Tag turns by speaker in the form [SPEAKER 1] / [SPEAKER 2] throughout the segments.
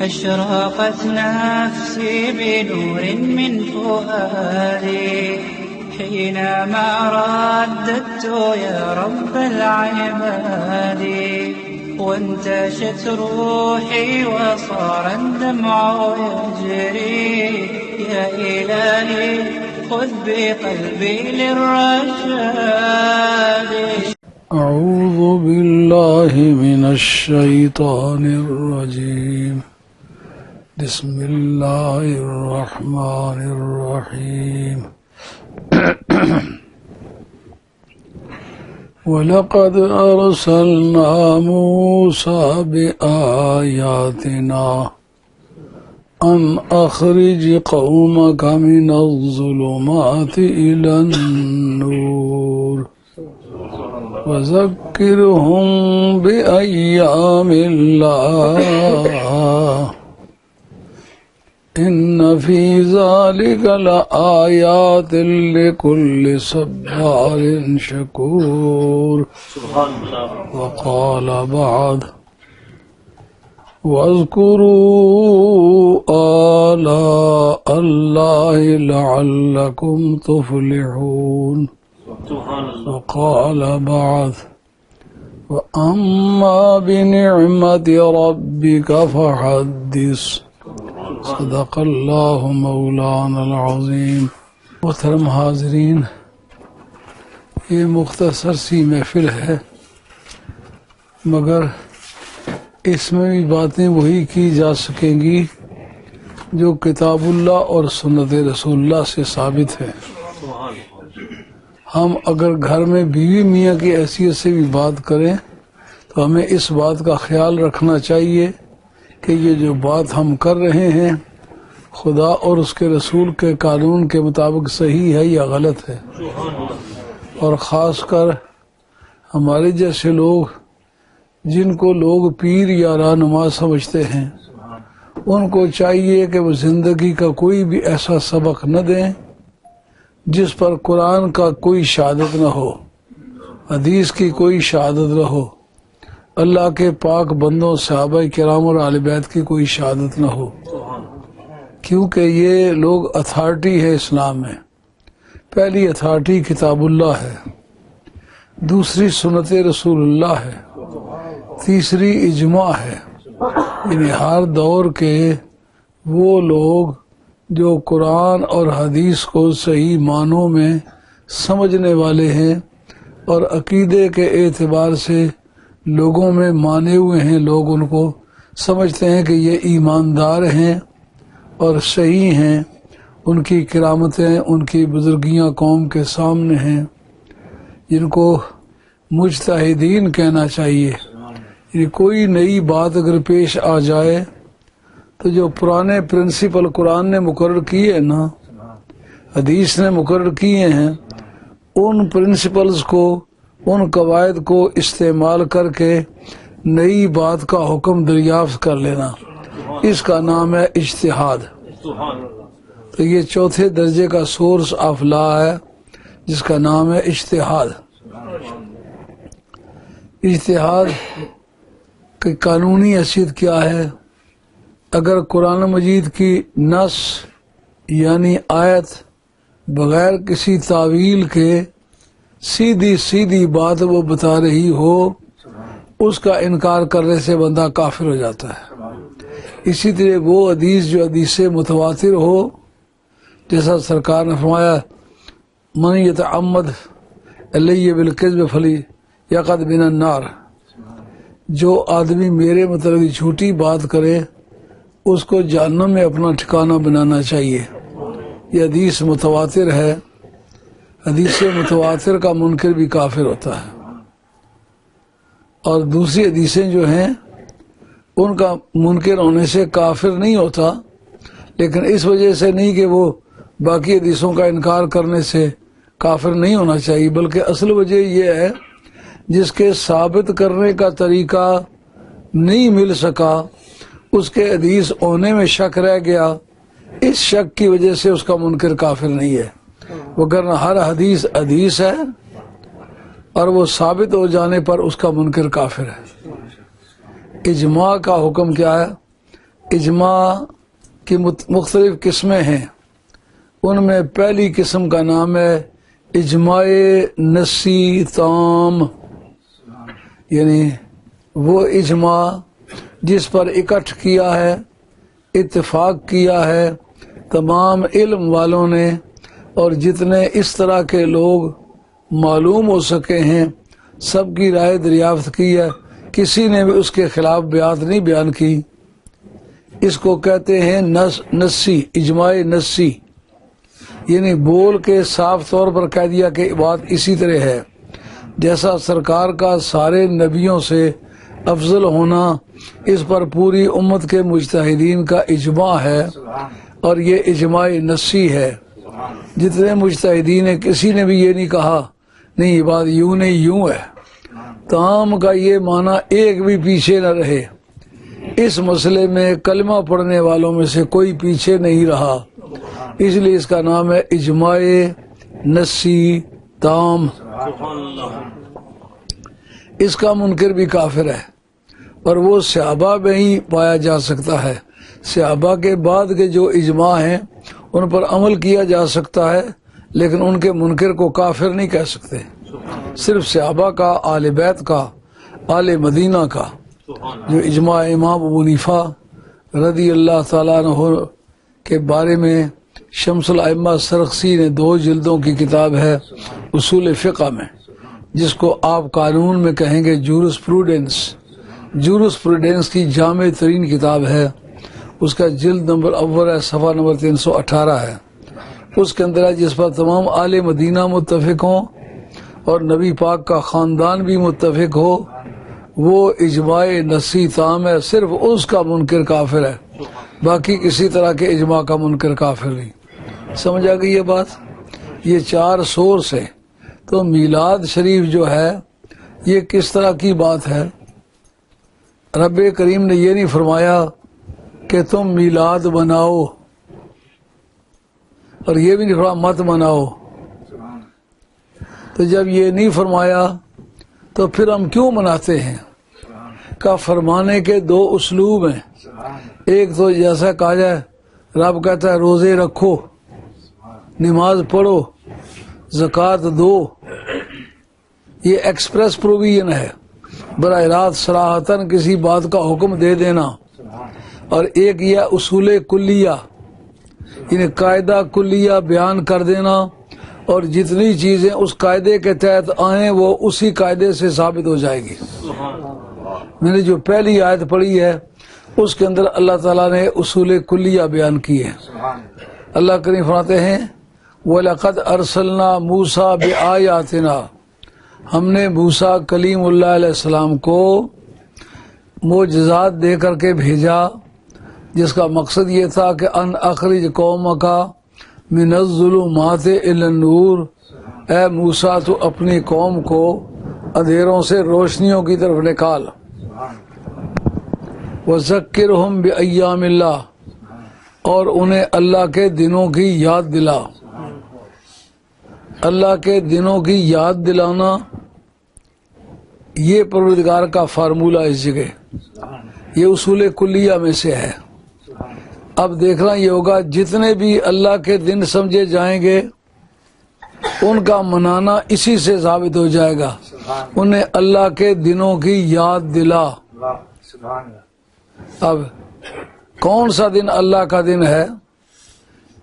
[SPEAKER 1] أشرقت نفسي بنور من فؤادي حينما رددت يا رب العباد وانتشت روحي وصار الدمع يجري يا إلهي خذ بقلبي للرشاد.
[SPEAKER 2] أعوذ بالله من الشيطان الرجيم. بسم الله الرحمن الرحيم. وَلَقَدْ أَرْسَلْنَا مُوسَى بِآيَاتِنَا أَنْ أَخْرِجْ قَوْمَكَ مِنَ الظُّلُمَاتِ إِلَى النُّورِ وَذَكِّرْهُمْ بِأَيَّامِ اللَّهِ إِنَّ فِي ذَلِكَ لَآيَاتٍ لِكُلِّ صَبَّارٍ شَكُورٍ. وقال بعد واذكروا آلاء الله لعلكم تفلحون. وقال بعد وأما بنعمة ربك فحدث. صدق اللہ مولانا العظیم. محترم حاضرین، یہ مختصر سی محفل ہے مگر اس میں بھی باتیں وہی کی جا سکیں گی جو کتاب اللہ اور سنت رسول اللہ سے ثابت ہے. ہم اگر گھر میں بیوی میاں کی حیثیت سے بھی بات کریں تو ہمیں اس بات کا خیال رکھنا چاہیے کہ یہ جو بات ہم کر رہے ہیں خدا اور اس کے رسول کے قانون کے مطابق صحیح ہے یا غلط ہے. اور خاص کر ہمارے جیسے لوگ جن کو لوگ پیر یا رہنما سمجھتے ہیں ان کو چاہیے کہ وہ زندگی کا کوئی بھی ایسا سبق نہ دیں جس پر قرآن کا کوئی شہادت نہ ہو، حدیث کی کوئی شہادت نہ ہو، اللہ کے پاک بندوں صحابہ کرام اور اہل بیت کی کوئی شہادت نہ ہو، کیونکہ یہ لوگ اتھارٹی ہے اسلام میں. پہلی اتھارٹی کتاب اللہ ہے، دوسری سنت رسول اللہ ہے، تیسری اجماع ہے. یعنی ہر دور کے وہ لوگ جو قرآن اور حدیث کو صحیح معنوں میں سمجھنے والے ہیں اور عقیدے کے اعتبار سے لوگوں میں مانے ہوئے ہیں، لوگ ان کو سمجھتے ہیں کہ یہ ایماندار ہیں اور صحیح ہیں، ان کی کرامتیں ان کی بزرگیاں قوم کے سامنے ہیں، جن کو مجتہدین کہنا چاہیے. یعنی کوئی نئی بات اگر پیش آ جائے تو جو پرانے پرنسپل قرآن نے مقرر کیے نا، حدیث نے مقرر کیے ہیں، ان پرنسپلز کو، ان قواعد کو استعمال کر کے نئی بات کا حکم دریافت کر لینا، اس کا نام ہے اجتہاد. تو یہ چوتھے درجے کا سورس آف لا ہے جس کا نام ہے اجتہاد. اجتہاد کی قانونی حیثیت کیا ہے؟ اگر قرآن مجید کی نص یعنی آیت بغیر کسی تعویل کے سیدھی بات وہ بتا رہی ہو، اس کا انکار کرنے سے بندہ کافر ہو جاتا ہے. اسی طرح وہ حدیث جو حدیث متواتر ہو، جیسا سرکار نے فرمایا من یتعمد علیہ بالکذب فلیقعد من النار، جو آدمی میرے متعلق جھوٹی بات کرے اس کو جہنم میں اپنا ٹھکانہ بنانا چاہیے. یہ حدیث متواتر ہے. حدیث متواتر کا منکر بھی کافر ہوتا ہے. اور دوسری حدیثیں جو ہیں ان کا منکر ہونے سے کافر نہیں ہوتا، لیکن اس وجہ سے نہیں کہ وہ باقی حدیثوں کا انکار کرنے سے کافر نہیں ہونا چاہیے، بلکہ اصل وجہ یہ ہے جس کے ثابت کرنے کا طریقہ نہیں مل سکا، اس کے حدیث ہونے میں شک رہ گیا، اس شک کی وجہ سے اس کا منکر کافر نہیں ہے. وگرنہ ہر حدیث حدیث ہے اور وہ ثابت ہو جانے پر اس کا منکر کافر ہے. اجماع کا حکم کیا ہے؟ اجماع کی مختلف قسمیں ہیں. ان میں پہلی قسم کا نام ہے اجماع نصی تام، یعنی وہ اجماع جس پر اکٹھ کیا ہے، اتفاق کیا ہے تمام علم والوں نے، اور جتنے اس طرح کے لوگ معلوم ہو سکے ہیں سب کی رائے دریافت کی ہے، کسی نے بھی اس کے خلاف بات نہیں بیان کی. اس کو کہتے ہیں نصی، اجماع نصی، یعنی بول کے صاف طور پر کہہ دیا کہ بات اسی طرح ہے. جیسا سرکار کا سارے نبیوں سے افضل ہونا، اس پر پوری امت کے مجتہدین کا اجماع ہے، اور یہ اجماع نصی ہے. جتنے مجتہدین ہیں کسی نے بھی یہ نہیں کہا نہیں یہ بات یوں نہیں یوں ہے. تام کا یہ معنی ایک بھی پیچھے نہ رہے. اس مسئلے میں کلمہ پڑھنے والوں میں سے کوئی پیچھے نہیں رہا، اس لیے اس کا نام ہے اجماع نصی تام. اس کا منکر بھی کافر ہے، اور وہ صحابہ میں ہی پایا جا سکتا ہے. صحابہ کے بعد کے جو اجماع ہیں ان پر عمل کیا جا سکتا ہے، لیکن ان کے منکر کو کافر نہیں کہہ سکتے. صرف صحابہ کا، آل بیت کا، آل مدینہ کا جو اجماع امام ابو حنیفہ رضی اللہ تعالیٰ عنہ کے بارے میں شمس الائمہ سرخسی نے 2 جلدوں کی کتاب ہے اصول فقہ میں، جس کو آپ قانون میں کہیں گے جورسپروڈینس کی جامع ترین کتاب ہے. اس کا جلد نمبر اول ہے، صفحہ نمبر 318 ہے. اس کے اندر ہے جس پر تمام آل مدینہ متفق ہوں اور نبی پاک کا خاندان بھی متفق ہو، وہ اجماع نصی تام ہے. صرف اس کا منکر کافر ہے، باقی کسی طرح کے اجماع کا منکر کافر نہیں. سمجھ آ گئی یہ بات؟ یہ 4 سورس ہے. تو میلاد شریف جو ہے یہ کس طرح کی بات ہے؟ رب کریم نے یہ نہیں فرمایا کہ تم میلاد مناؤ، اور یہ بھی نہیں فرمایا مت مناؤ. تو جب یہ نہیں فرمایا تو پھر ہم کیوں مناتے ہیں؟ کا فرمانے کے 2 اسلوب ہیں. ایک تو جیسا کہا جائے رب کہتا ہے روزے رکھو، نماز پڑھو، زکوٰۃ دو، یہ ایکسپریس پروویژن ہے، براہ راست صراحتاً کسی بات کا حکم دے دینا. اور ایک یہ اصول کلیہ، یعنی قاعدہ کلیہ بیان کر دینا، اور جتنی چیزیں اس قاعدے کے تحت آئیں وہ اسی قاعدے سے ثابت ہو جائے گی. میں نے جو پہلی آیت پڑھی ہے اس کے اندر اللہ تعالیٰ نے اصول کلیہ بیان کی ہے. اللہ کریم فرماتے ہیں وَلَقَدْ أَرْسَلْنَا مُوسَىٰ بِآيَاتِنَا، ہم نے موسیٰ کلیم اللہ علیہ السلام کو معجزات دے کر کے بھیجا، جس کا مقصد یہ تھا کہ ان اخرج قومک من الظلمات الی النور، اے موسیٰ تو اپنی قوم کو اندھیروں سے روشنیوں کی طرف نکال. وذکرہم بایام اللہ، اور انہیں اللہ کے دنوں کی یاد دلا. اللہ کے دنوں کی یاد دلانا یہ پروردگار کا فارمولہ اس جگہ، یہ اصول کلیہ میں سے ہے. اب دیکھنا یہ ہوگا جتنے بھی اللہ کے دن سمجھے جائیں گے ان کا منانا اسی سے ثابت ہو جائے گا. انہیں اللہ کے دنوں کی یاد دلا. اب کون سا دن اللہ کا دن ہے،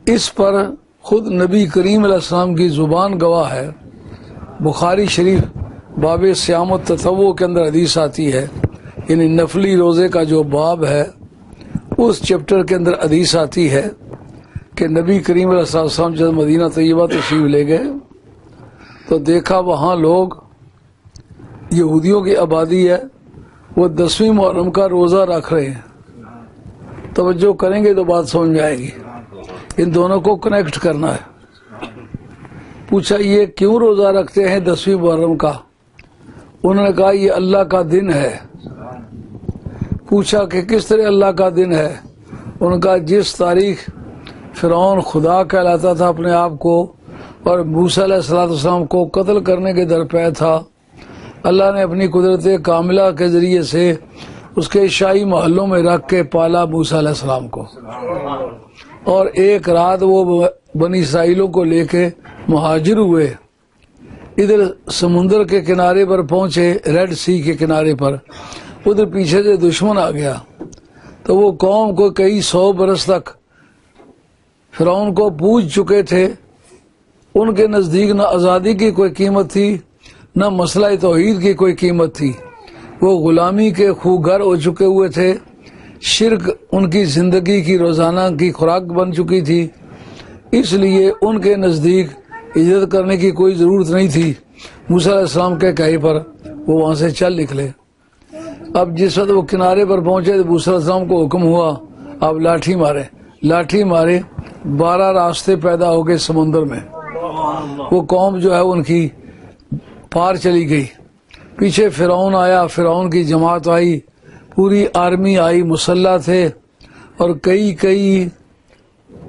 [SPEAKER 2] اس پر خود نبی کریم علیہ السلام کی زبان گواہ ہے. بخاری شریف باب صیام التطوع کے اندر حدیث آتی ہے، یعنی نفلی روزے کا جو باب ہے اس چیپٹر کے اندر حدیث آتی ہے کہ نبی کریم علیہ السلام جب مدینہ طیبہ تشریف لے گئے تو دیکھا وہاں لوگ، یہودیوں کی آبادی ہے، وہ 10ویں محرم کا روزہ رکھ رہے ہیں. توجہ کریں گے تو بات سمجھ میں آئے گی. ان دونوں کو کنیکٹ کرنا ہے. پوچھا یہ کیوں روزہ رکھتے ہیں 10ویں محرم کا؟ انہوں نے کہا یہ اللہ کا دن ہے. پوچھا کہ کس طرح اللہ کا دن ہے؟ انہوں نے کہا جس تاریخ فرعون خدا کہلاتا تھا اپنے آپ کو اور موسیٰ علیہ السلام کو قتل کرنے کے درپے تھا، اللہ نے اپنی قدرت کاملہ کے ذریعے سے اس کے شاہی محلوں میں رکھ کے پالا موسیٰ علیہ السلام کو، اور ایک رات وہ بنی اسرائیلوں کو لے کے مہاجر ہوئے، ادھر سمندر کے کنارے پر پہنچے، ریڈ سی کے کنارے پر، ادھر پیچھے سے دشمن آ گیا تو وہ قوم کو کئی 100 برس تک فرعون کو پوج چکے تھے، ان کے نزدیک نہ آزادی کی کوئی قیمت تھی نہ مسئلہ توحید کی کوئی قیمت تھی، وہ غلامی کے خوگر ہو چکے ہوئے تھے، شرک ان کی زندگی کی روزانہ کی خوراک بن چکی تھی، اس لیے ان کے نزدیک ہجرت کرنے کی کوئی ضرورت نہیں تھی۔ موسیٰ علیہ السلام کے کہے پر وہ وہاں سے چل نکلے۔ اب جس وقت وہ کنارے پر پہنچے تو موسیٰ علیہ السلام کو حکم ہوا اب لاٹھی مارے، لاٹھی مارے، 12 راستے پیدا ہو گئے سمندر میں، وہ قوم جو ہے ان کی پار چلی گئی۔ پیچھے فرعون آیا، فرعون کی جماعت آئی، پوری آرمی آئی، مسلح تھے، اور کئی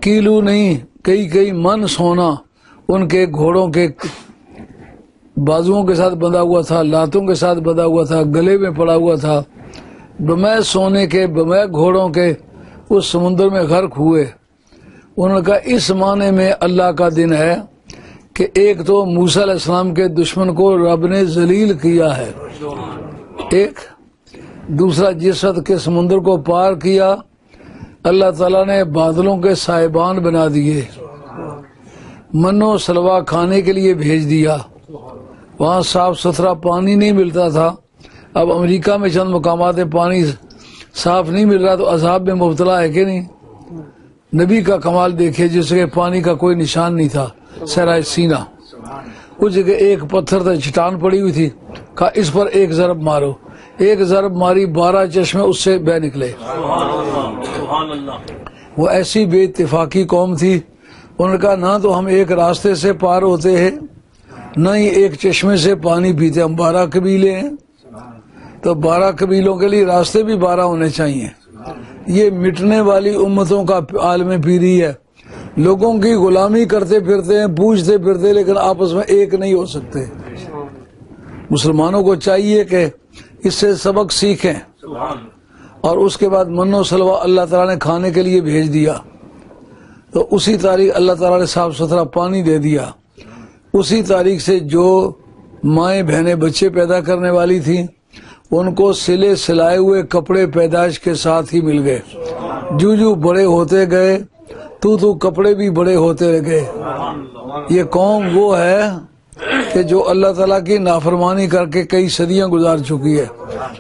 [SPEAKER 2] کیلو نہیں کئی من سونا ان کے گھوڑوں کے بازوؤں کے ساتھ بندھا ہوا تھا، لاتوں کے ساتھ بندھا ہوا تھا، گلے میں پڑا ہوا تھا، بمے سونے کے بمے گھوڑوں کے اس سمندر میں غرق ہوئے۔ انہوں نے کہا اس معنی میں اللہ کا دن ہے کہ ایک تو موسیٰ علیہ السلام کے دشمن کو رب نے ذلیل کیا ہے، ایک دوسرا جس وقت کے سمندر کو پار کیا اللہ تعالیٰ نے بادلوں کے سائبان بنا دیے، من و سلوا کھانے کے لیے بھیج دیا، وہاں صاف ستھرا پانی نہیں ملتا تھا، اب امریکہ میں چند مقامات پانی صاف نہیں مل رہا تو عذاب میں مبتلا ہے کہ نہیں؟ نبی کا کمال دیکھے جس کے پانی کا کوئی نشان نہیں تھا، صحرائے سینا، کچھ جگہ ایک پتھر تھا، چٹان پڑی ہوئی تھی، کہا اس پر ایک ضرب مارو، ایک ضرب ماری 12 چشمے اس سے بہ نکلے۔ وہ ایسی بے اتفاقی قوم تھی، انہوں نے کہا نہ تو ہم ایک راستے سے پار ہوتے ہیں نہ ہی ایک چشمے سے پانی پیتے، ہم 12 قبیلے ہیں تو 12 قبیلوں کے لیے راستے بھی 12 ہونے چاہیے۔ یہ مٹنے والی امتوں کا عالم پیری ہے، لوگوں کی غلامی کرتے پھرتے ہیں، پوچھتے پھرتے، لیکن آپس میں ایک نہیں ہو سکتے۔ مسلمانوں کو چاہیے کہ اس سے سبق سیکھیں، اور اس کے بعد من و سلوا اللہ تعالیٰ نے کھانے کے لیے بھیج دیا، تو اسی تاریخ اللہ تعالیٰ نے صاف ستھرا پانی دے دیا، اسی تاریخ سے جو مائیں بہنیں بچے پیدا کرنے والی تھیں ان کو سلے سلائے ہوئے کپڑے پیدائش کے ساتھ ہی مل گئے، جو بڑے ہوتے گئے تو کپڑے بھی بڑے ہوتے گئے۔ یہ قوم وہ ہے کہ جو اللہ تعالیٰ کی نافرمانی کر کے کئی صدیاں گزار چکی ہے،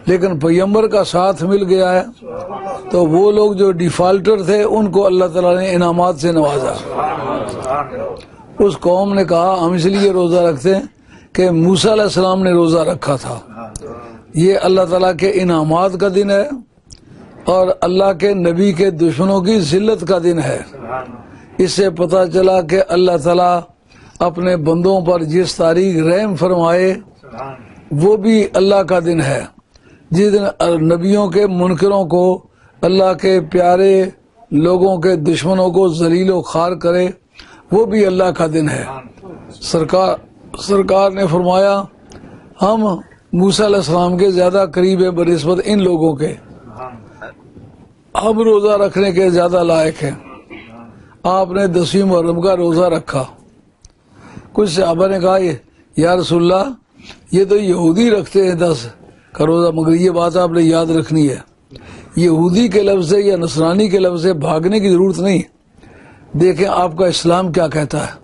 [SPEAKER 2] لیکن پیغمبر کا ساتھ مل گیا ہے تو وہ لوگ جو ڈیفالٹر تھے ان کو اللہ تعالیٰ نے انعامات سے نوازا۔ اس قوم نے کہا ہم اس لیے روزہ رکھتے ہیں کہ موسیٰ علیہ السلام نے روزہ رکھا تھا، یہ اللہ تعالیٰ کے انعامات کا دن ہے اور اللہ کے نبی کے دشمنوں کی ذلت کا دن ہے۔ اس سے پتہ چلا کہ اللہ تعالیٰ اپنے بندوں پر جس تاریخ رحم فرمائے وہ بھی اللہ کا دن ہے، جس دن نبیوں کے منکروں کو اللہ کے پیارے لوگوں کے دشمنوں کو ذلیل و خوار کرے وہ بھی اللہ کا دن ہے۔ سرکار نے فرمایا ہم موسیٰ علیہ السلام کے زیادہ قریب ہیں بنسبت ان لوگوں کے، ہم روزہ رکھنے کے زیادہ لائق ہیں۔ آپ نے 10ویں محرم کا روزہ رکھا، کچھ صحابہ نے کہا یا رسول اللہ یہ تو یہودی رکھتے ہیں 10 کا روزہ، مگر یہ بات آپ نے یاد رکھنی ہے، یہودی کے لفظ سے یا نصرانی کے لفظ سے بھاگنے کی ضرورت نہیں، دیکھیں آپ کا اسلام کیا کہتا ہے۔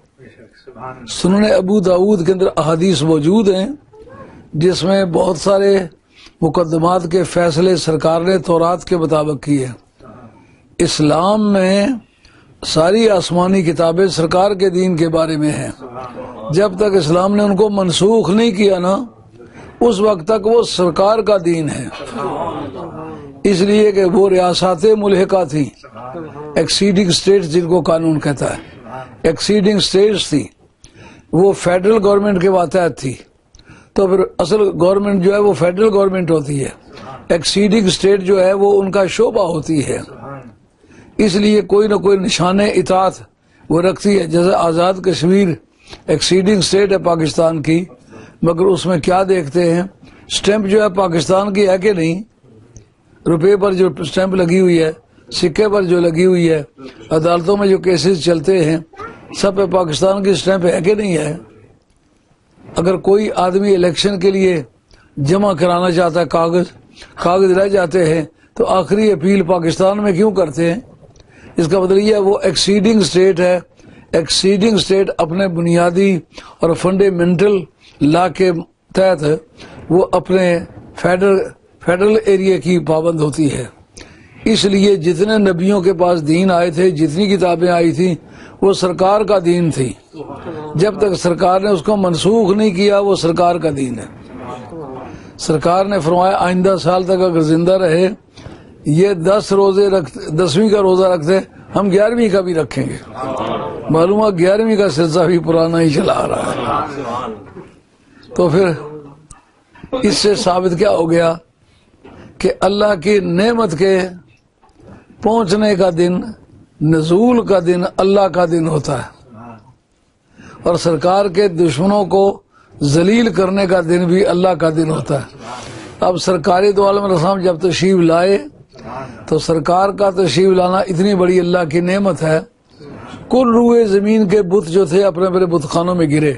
[SPEAKER 2] سنن ابو داود کے اندر احادیث موجود ہیں جس میں بہت سارے مقدمات کے فیصلے سرکار نے تورات کے مطابق کیے۔ اسلام میں ساری آسمانی کتابیں سرکار کے دین کے بارے میں ہیں، جب تک اسلام نے ان کو منسوخ نہیں کیا نا اس وقت تک وہ سرکار کا دین ہے، اس لیے کہ وہ ریاستیں ملحقہ تھیں، ایکسیڈنگ اسٹیٹس جن کو قانون کہتا ہے، ایکسیڈنگ اسٹیٹس تھی، وہ فیڈرل گورنمنٹ کے ماتحت تھی، تو پھر اصل گورنمنٹ جو ہے وہ فیڈرل گورنمنٹ ہوتی ہے، ایکسیڈنگ اسٹیٹ جو ہے وہ ان کا شعبہ ہوتی ہے، اس لیے کوئی نہ کوئی نشان اطاعت وہ رکھتی ہے۔ جیسے آزاد کشمیر ایکسیڈنگ اسٹیٹ ہے پاکستان کی، مگر اس میں کیا دیکھتے ہیں، سٹیمپ جو ہے پاکستان کی ہے کہ نہیں، روپے پر جو اسٹیمپ لگی ہوئی ہے، سکے پر جو لگی ہوئی ہے، عدالتوں میں جو کیسز چلتے ہیں، سب پہ پاکستان کی اسٹیمپ ہے کہ نہیں ہے؟ اگر کوئی آدمی الیکشن کے لیے جمع کرانا چاہتا ہے کاغذ رہ جاتے ہیں تو آخری اپیل پاکستان میں کیوں کرتے ہیں؟ اس کا مطلب یہ وہ ایکسیڈنگ اسٹیٹ ہے۔ ایکسیڈنگ اسٹیٹ اپنے بنیادی اور فنڈامنٹل لا کے تحت وہ اپنے فیڈرل ایریا کی پابند ہوتی ہے۔ اس لیے جتنے نبیوں کے پاس دین آئے تھے، جتنی کتابیں آئی تھیں، وہ سرکار کا دین تھی۔ جب تک سرکار نے اس کو منسوخ نہیں کیا وہ سرکار کا دین ہے۔ سرکار نے فرمایا آئندہ سال تک اگر زندہ رہے یہ 10ویں کا روزہ رکھتے، ہم 11ویں کا بھی رکھیں گے۔ معلوم ہے 11ویں کا سلسلہ بھی پرانا ہی چلا آ رہا ہے۔ تو پھر اس سے ثابت کیا ہو گیا کہ اللہ کی نعمت کے پہنچنے کا دن، نزول کا دن اللہ کا دن ہوتا ہے، اور سرکار کے دشمنوں کو ذلیل کرنے کا دن بھی اللہ کا دن ہوتا ہے۔ اب سرکاری دو عالم رسام جب تشریف لائے تو سرکار کا تشریف لانا اتنی بڑی اللہ کی نعمت ہے، کل روئے زمین کے بت جو تھے اپنے اپنے بت خانوں میں گرے۔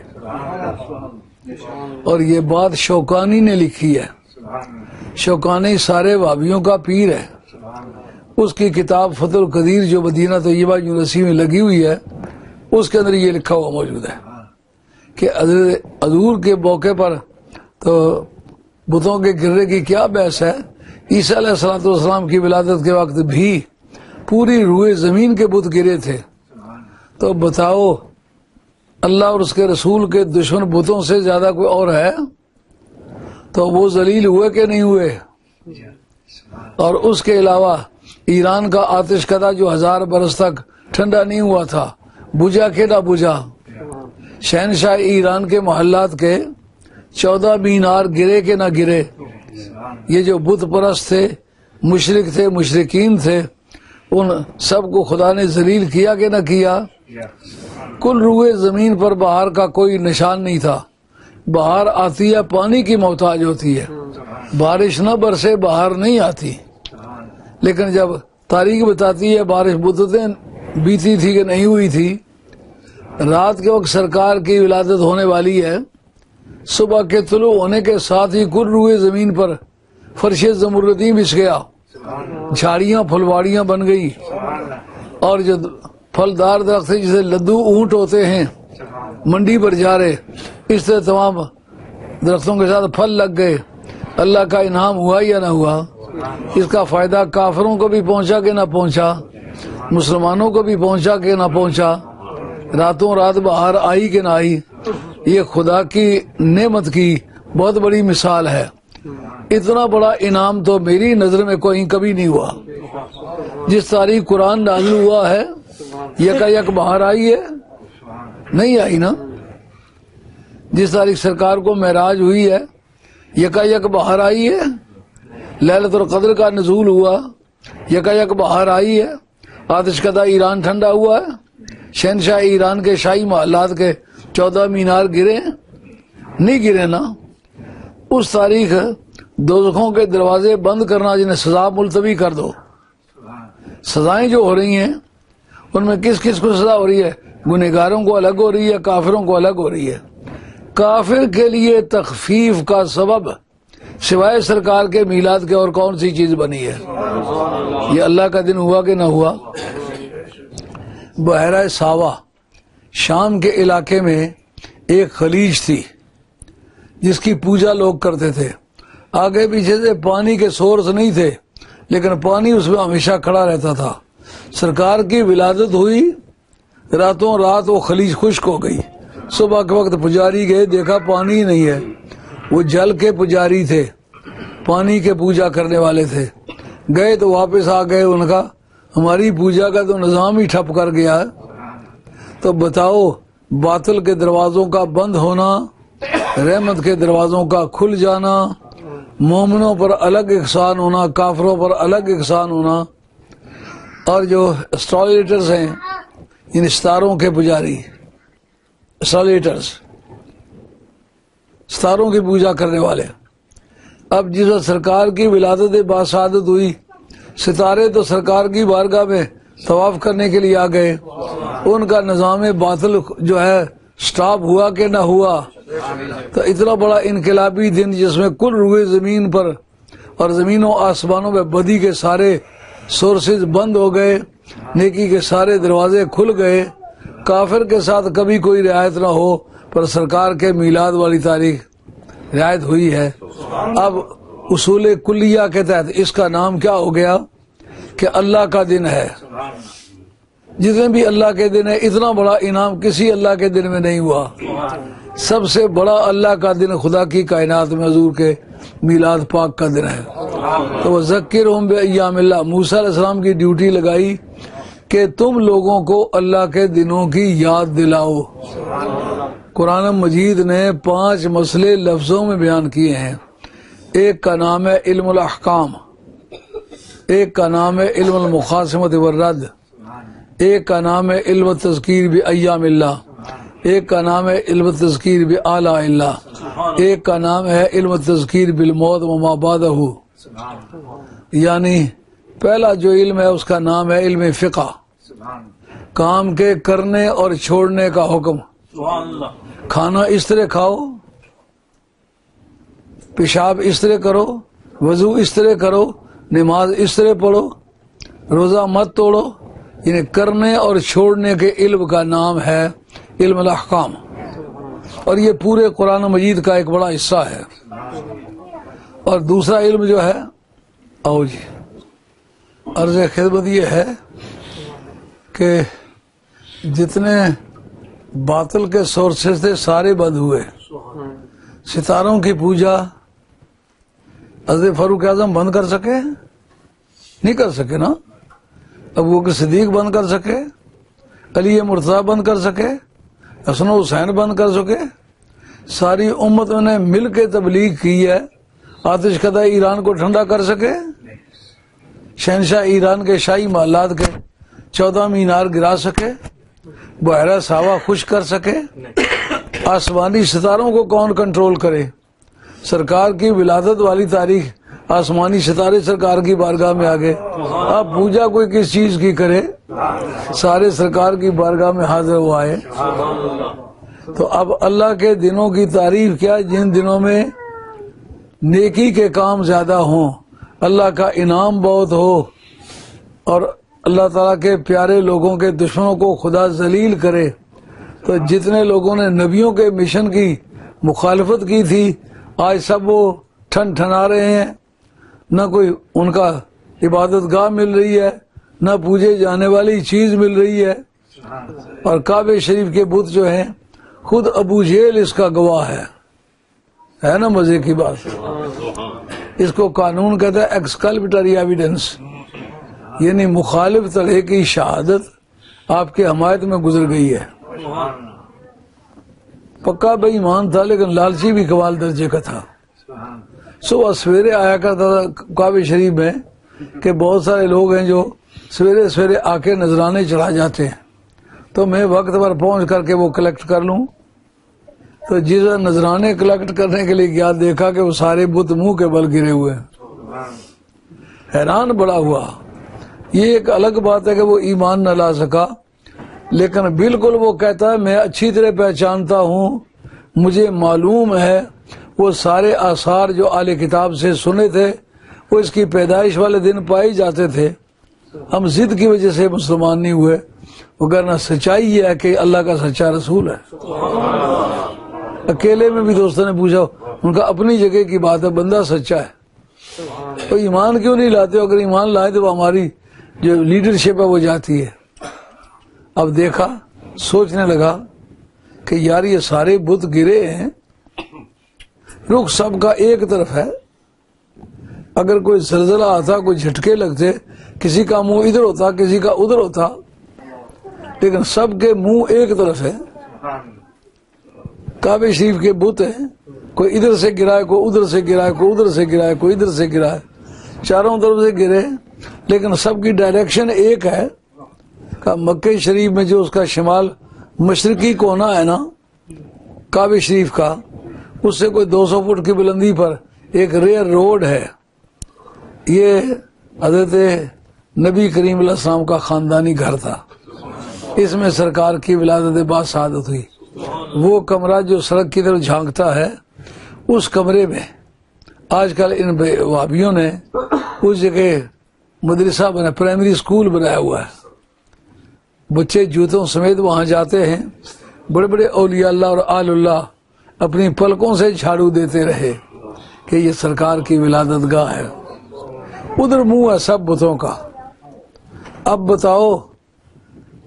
[SPEAKER 2] اور یہ بات شوکانی نے لکھی ہے۔ شوکانی سارے وہابیوں کا پیر ہے۔ اس کی کتاب فتح القدیر جو مدینہ طیبہ یونیورسٹی میں لگی ہوئی ہے، اس کے اندر یہ لکھا ہوا موجود ہے کہ حضور کے موقع پر تو بتوں کے گرنے کی کیا بحث ہے؟ عیسیٰ علیہ السلام کی ولادت کے وقت بھی پوری روئے زمین کے بت گرے تھے۔ تو بتاؤ اللہ اور اس کے رسول کے دشمن بتوں سے زیادہ کوئی اور ہے؟ تو وہ ذلیل ہوئے کہ نہیں ہوئے؟ اور اس کے علاوہ ایران کا آتش کدہ جو 1000 برس تک ٹھنڈا نہیں ہوا تھا، بجھا کہ نہ بجھا؟ شہنشاہ ایران کے محلات کے 14 مینار گرے کہ نہ گرے؟ یہ جو بت پرست تھے، مشرک تھے، مشرکین تھے، ان سب کو خدا نے ذلیل کیا کہ نہ کیا؟ کل روئے زمین پر بہار کا کوئی نشان نہیں تھا۔ بہار آتی ہے پانی کی محتاج ہوتی ہے، بارش نہ برسے بہار نہیں آتی۔ لیکن جب تاریخ بتاتی ہے بارش مدتیں بیتی تھی کہ نہیں ہوئی تھی۔ رات کے وقت سرکار کی ولادت ہونے والی ہے، صبح کے طلوع ہونے کے ساتھ ہی کل روئے زمین پر فرش زمردی بچھ گیا، جھاڑیاں پھلواڑیاں بن گئی، اور جو پھلدار درخت تھے جسے لدو اونٹ ہوتے ہیں منڈی پر جا رہے، اس طرح تمام درختوں کے ساتھ پھل لگ گئے۔ اللہ کا انعام ہوا یا نہ ہوا؟ اس کا فائدہ کافروں کو بھی پہنچا کہ نہ پہنچا؟ مسلمانوں کو بھی پہنچا کہ نہ پہنچا؟ راتوں رات بہار آئی کہ نہ آئی؟ یہ خدا کی نعمت کی بہت بڑی مثال ہے۔ اتنا بڑا انعام تو میری نظر میں کوئی کبھی نہیں ہوا۔ جس تاریخ قرآن نازل ہوا ہے یکا یک بہار آئی ہے؟ نہیں آئی نا۔ جس تاریخ سرکار کو معراج ہوئی ہے یکا یک بہار آئی ہے؟ لیلۃ القدر کا نزول ہوا یکا یک بہار آئی ہے؟ آتش کدہ ایران ٹھنڈا ہوا ہے؟ شہنشاہ ایران کے شاہی محلات کے 14 مینار گرے ہیں؟ نہیں گرے نا۔ اس تاریخ دوزخوں کے دروازے بند کرنا جنہیں سزا ملتوی کر دو۔ سزائیں جو ہو رہی ہیں ان میں کس کس کو سزا ہو رہی ہے؟ گنہگاروں کو الگ ہو رہی ہے، کافروں کو الگ ہو رہی ہے۔ کافر کے لیے تخفیف کا سبب سوائے سرکار کے میلاد کے اور کون سی چیز بنی ہے؟ یہ اللہ کا دن ہوا کہ نہ ہوا؟ بحیرہ ساوا شام کے علاقے میں ایک خلیج تھی جس کی پوجا لوگ کرتے تھے۔ آگے پیچھے سے پانی کے سورس نہیں تھے لیکن پانی اس میں ہمیشہ کھڑا رہتا تھا۔ سرکار کی ولادت ہوئی، راتوں رات وہ خلیج خشک ہو گئی۔ صبح کے وقت پجاری گئے، دیکھا پانی نہیں ہے۔ وہ جل کے پجاری تھے، پانی کے پوجا کرنے والے تھے۔ گئے تو واپس آ گئے، ان کا ہماری پوجا کا تو نظام ہی ٹھپ کر گیا ہے۔ تو بتاؤ باطل کے دروازوں کا بند ہونا، رحمت کے دروازوں کا کھل جانا، مومنوں پر الگ احسان ہونا، کافروں پر الگ احسان ہونا، اور جو اسٹرالیٹرز ہیں ان ستاروں کے پجاری، اسٹرالیٹرز ستاروں کی پوجا کرنے والے، اب جس وقت سرکار کی ولادت باسعادت ہوئی، ستارے تو سرکار کی بارگاہ میں طواف کرنے کے لیے آ گئے، ان کا نظام باطل جو ہے سٹاپ ہوا کہ نہ ہوا؟ تو اتنا بڑا انقلابی دن جس میں کل روئے زمین پر اور زمین و آسمانوں میں بدی کے سارے سورسز بند ہو گئے، نیکی کے سارے دروازے کھل گئے، کافر کے ساتھ کبھی کوئی رعایت نہ ہو پر سرکار کے میلاد والی تاریخ رعایت ہوئی ہے۔ اب اصول کلیہ کے تحت اس کا نام کیا ہو گیا کہ اللہ کا دن ہے۔ جتنے بھی اللہ کے دن ہے، اتنا بڑا انعام کسی اللہ کے دن میں نہیں ہوا۔ سب سے بڑا اللہ کا دن خدا کی کائنات میں حضور کے میلاد پاک کا دن ہے۔ تو وذکرہم بایام اللہ، موسیٰ علیہ السلام کی ڈیوٹی لگائی کہ تم لوگوں کو اللہ کے دنوں کی یاد دلاؤ۔ قرآن مجید نے 5 مسئلے لفظوں میں بیان کیے ہیں۔ ایک کا نام ہے علم الاحکام، ایک کا نام ہے علم المخاصمۃ والرد، ایک کا نام ہے علم التذکیر بایام اللہ، ایک کا نام ہے علم التذکیر بآلاء اللہ، ایک کا نام ہے علم التذکیر بالموت وما بعدہ۔ یعنی پہلا جو علم ہے اس کا نام ہے علم فقہ، کام کے کرنے اور چھوڑنے کا حکم۔ کھانا اس طرح کھاؤ، پیشاب اس طرح کرو، وضو اس طرح کرو، نماز اس طرح پڑھو، روزہ مت توڑو، یعنی کرنے اور چھوڑنے کے علم کا نام ہے علم الاحکام، اور یہ پورے قرآن مجید کا ایک بڑا حصہ ہے۔ اور دوسرا علم جو ہے، آؤ جی، عرض خدمت یہ ہے کہ جتنے باطل کے سورسز تھے سارے بند ہوئے۔ ستاروں کی پوجا حضرت فاروق اعظم بند کر سکے؟ نہیں کر سکے نا۔ ابو بکر صدیق بند کر سکے؟ علی مرتضیٰ بند کر سکے؟ حسن و حسین بند کر سکے؟ ساری امت نے مل کے تبلیغ کی ہے۔ آتش کدہ ایران کو ٹھنڈا کر سکے؟ شہنشاہ ایران کے شاہی محلات کے 14 مینار گرا سکے؟ بحیرہ ساوا خشک کر سکے؟ آسمانی ستاروں کو کون کنٹرول کرے؟ سرکار کی ولادت والی تاریخ آسمانی ستارے سرکار کی بارگاہ میں آگے، اب پوجا کوئی کس چیز کی کرے؟ سارے سرکار کی بارگاہ میں حاضر ہوا ہے۔ تو اب اللہ کے دنوں کی تعریف کیا؟ جن دنوں میں نیکی کے کام زیادہ ہوں، اللہ کا انعام بہت ہو، اور اللہ تعالیٰ کے پیارے لوگوں کے دشمنوں کو خدا ذلیل کرے۔ تو جتنے لوگوں نے نبیوں کے مشن کی مخالفت کی تھی، آج سب وہ ٹھن ٹھنا رہے ہیں، نہ کوئی ان کا عبادت گاہ مل رہی ہے، نہ پوجے جانے والی چیز مل رہی ہے۔ اور کعبہ شریف کے بت جو ہیں، خود ابو جہل اس کا گواہ ہے نا مزے کی بات۔ اس کو قانون کہتا ہے ایکسکلپٹری ایویڈنس، یعنی مخالف طرح کی شہادت آپ کے حمایت میں گزر گئی ہے۔ پکا بے ایمان تھا لیکن لالچی بھی کمال درجے کا تھا۔ صبح سویرے آیا کرتا تھا کعبہ شریف میں کہ بہت سارے لوگ ہیں جو سویرے سویرے آ کے نذرانے چڑھا جاتے ہیں، تو میں وقت پر پہنچ کر کے وہ کلیکٹ کر لوں۔ تو جس نذرانے کلیکٹ کرنے کے لیے گیا، دیکھا کہ وہ سارے بت منہ کے بل گرے ہوئے۔ حیران بڑا ہوا۔ یہ ایک الگ بات ہے کہ وہ ایمان نہ لا سکا، لیکن بالکل وہ کہتا ہے میں اچھی طرح پہچانتا ہوں، مجھے معلوم ہے وہ سارے آثار جو اہل کتاب سے سنے تھے وہ اس کی پیدائش والے دن پائے جاتے تھے، ہم ضد کی وجہ سے مسلمان نہیں ہوئے، وگرنہ سچائی یہ ہے کہ اللہ کا سچا رسول ہے۔ اکیلے میں بھی دوستوں نے پوچھا، ان کا اپنی جگہ کی بات ہے، بندہ سچا ہے، تو ایمان کیوں نہیں لاتے؟ اگر ایمان لائے تو ہماری جو لیڈرشپ ہے وہ جاتی ہے۔ اب دیکھا، سوچنے لگا کہ یار یہ سارے بت گرے ہیں، رخ سب کا ایک طرف ہے، اگر کوئی زلزلہ آتا، کوئی جھٹکے لگتے، کسی کا منہ ادھر ہوتا، کسی کا ادھر ہوتا، لیکن سب کے منہ ایک طرف ہے۔ کعبہ شریف کے بت ہیں، کوئی ادھر سے گرائے، کوئی ادھر سے گرائے، کوئی ادھر سے گرائے، کوئی ادھر سے گرائے، چاروں طرف سے گرے، لیکن سب کی ڈائریکشن ایک ہے۔ مکہ شریف میں جو اس کا شمال مشرقی کونا ہے نا کعبہ شریف کا، اس سے کوئی 200 فٹ کی بلندی پر ایک ریئر روڈ ہے، یہ حضرت نبی کریم علیہ السلام کا خاندانی گھر تھا، اس میں سرکار کی ولادت با سعادت ہوئی۔ وہ کمرہ جو سڑک کی طرف جھانکتا ہے، اس کمرے میں آج کل ان وہابیوں نے اس جگہ مدرسہ بنا، پرائمری اسکول بنایا ہوا ہے، بچے جوتوں سمیت وہاں جاتے ہیں۔ بڑے بڑے اولیاء اللہ اور آل اللہ اپنی پلکوں سے جھاڑو دیتے رہے کہ یہ سرکار کی ولادت گاہ ہے۔ ادھر منہ ہے سب بتوں کا۔ اب بتاؤ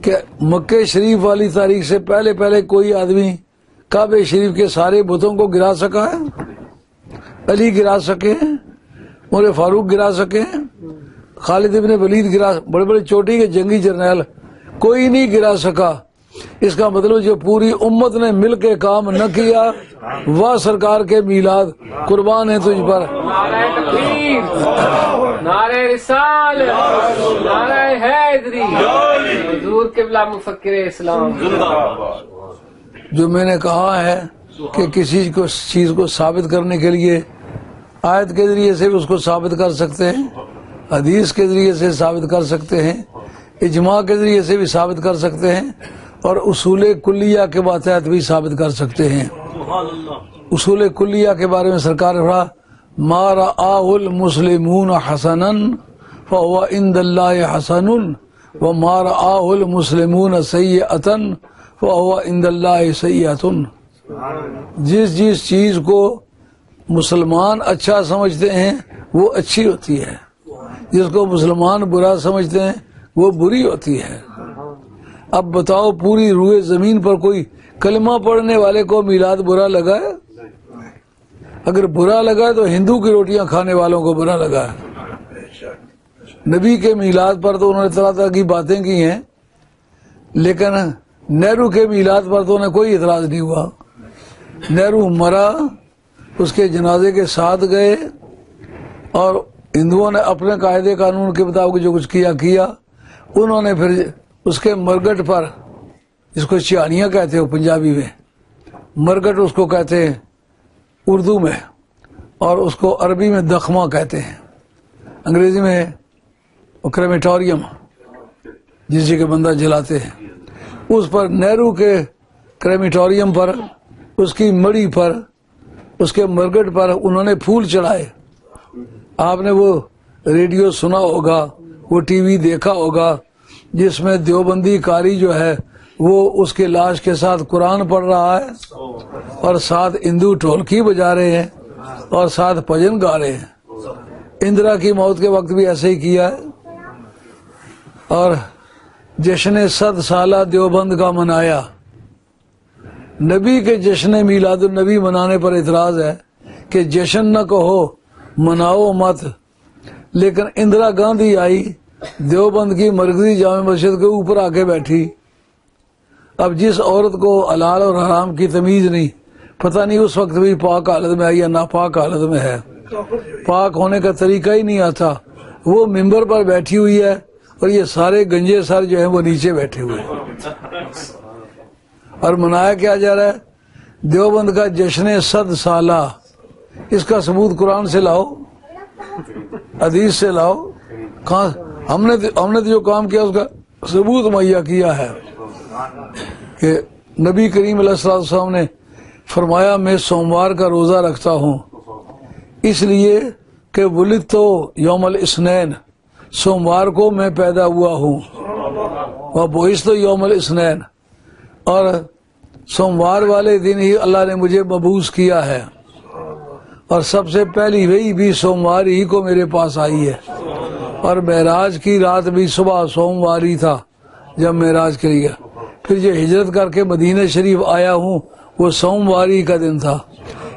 [SPEAKER 2] کہ مکہ شریف والی تاریخ سے پہلے کوئی آدمی کعبہ شریف کے سارے بتوں کو گرا سکا ہے؟ علی گرا سکے ہیں، عمر فاروق گرا سکے ہیں، خالد ابن ولید گرا، بڑے بڑے چوٹی کے جنگی جرنیل، کوئی نہیں گرا سکا۔ اس کا مطلب جو پوری امت نے مل کے کام نہ کیا، وہ سرکار کے میلاد قربان ہے تجھ پر۔
[SPEAKER 3] نعرہ تکبیر، نعرہ رسالت، نعرہ حیدری، حضور قبلہ مفکر اسلام۔
[SPEAKER 2] جو میں نے کہا ہے کہ کسی کو چیز کو ثابت کرنے کے لیے آیت کے ذریعے سے بھی اس کو ثابت کر سکتے ہیں، حدیث کے ذریعے سے ثابت کر سکتے ہیں، اجماع کے ذریعے سے بھی ثابت کر سکتے ہیں، اور اصول کلیہ کے ماتحت بھی ثابت کر سکتے ہیں۔ اصول کلیہ کے بارے میں سرکار نے فرمایا ما رآہ المسلمون حسنا فهو عند اللہ حسن وما رآہ المسلمون سیئۃ فهو عند اللہ سیئۃ۔ جس چیز کو مسلمان اچھا سمجھتے ہیں وہ اچھی ہوتی ہے، جس کو مسلمان برا سمجھتے ہیں وہ بری ہوتی ہے۔ اب بتاؤ پوری روئے زمین پر کوئی کلمہ پڑھنے والے کو میلاد برا لگا ہے؟ اگر برا لگا ہے تو ہندو کی روٹیاں کھانے والوں کو برا لگا ہے۔ نبی کے میلاد پر تو انہوں نے طرح طرح کی باتیں کی ہیں، لیکن نہرو کے میلاد پر تو انہیں کوئی اعتراض نہیں ہوا۔ نہرو مرا، اس کے جنازے کے ساتھ گئے، اور ہندوؤں نے اپنے قاعدے قانون کے مطابق جو کچھ کیا، انہوں نے پھر اس کے مرگٹ پر، جس کو چیانیاں کہتے ہو پنجابی میں، مرگٹ اس کو کہتے ہیں اردو میں، اور اس کو عربی میں دخمہ کہتے ہیں، انگریزی میں کریمیٹوریم، جس جگہ بندہ جلاتے ہیں، اس پر نہرو کے کریمیٹوریم پر، اس کی مڑی پر، اس کے مرگٹ پر انہوں نے پھول چڑھائے۔ آپ نے وہ ریڈیو سنا ہوگا، وہ ٹی وی دیکھا ہوگا، جس میں دیوبندی قاری جو ہے وہ اس کے لاش کے ساتھ قرآن پڑھ رہا ہے، اور ساتھ ہندو ڈھولکی بجا رہے ہیں، اور ساتھ بھجن گا رہے ہیں۔ اندرا کی موت کے وقت بھی ایسے ہی کیا ہے، اور جشن 100 سالہ دیوبند کا منایا۔ نبی کے جشن میلاد النبی منانے پر اعتراض ہے کہ جشن نہ کہو، مناؤ مت۔ لیکن اندرا گاندھی آئی، دیوبند کی مرکزی جامع مسجد کے اوپر آ کے بیٹھی۔ اب جس عورت کو حلال اور حرام کی تمیز نہیں، پتہ نہیں اس وقت بھی پاک حالت میں ہے یا ناپاک حالت میں ہے، پاک ہونے کا طریقہ ہی نہیں آتا، وہ ممبر پر بیٹھی ہوئی ہے، اور یہ سارے گنجے سر جو ہیں وہ نیچے بیٹھے ہوئے ہیں، اور منایا کیا جا رہا ہے دیوبند کا جشن 100 سالہ۔ اس کا ثبوت قرآن سے لاؤ، حدیث سے لاؤ۔ ہم نے تو جو کام کیا اس کا ثبوت مہیا کیا ہے کہ نبی کریم علیہ السلام نے فرمایا میں سوموار کا روزہ رکھتا ہوں، اس لیے کہ ولدت تو یوم الاثنین، سوموار کو میں پیدا ہوا ہوں، وبعثت یوم الاثنین، اور سوموار والے دن ہی اللہ نے مجھے مبعوث کیا ہے، اور سب سے پہلی وحی بھی سوموار ہی کو میرے پاس آئی ہے، اور معراج کی رات بھی صبح سوموار ہی تھا جب معراج کری گیا۔ پھر جو ہجرت کر کے مدینہ شریف آیا ہوں وہ سوموار ہی کا دن تھا۔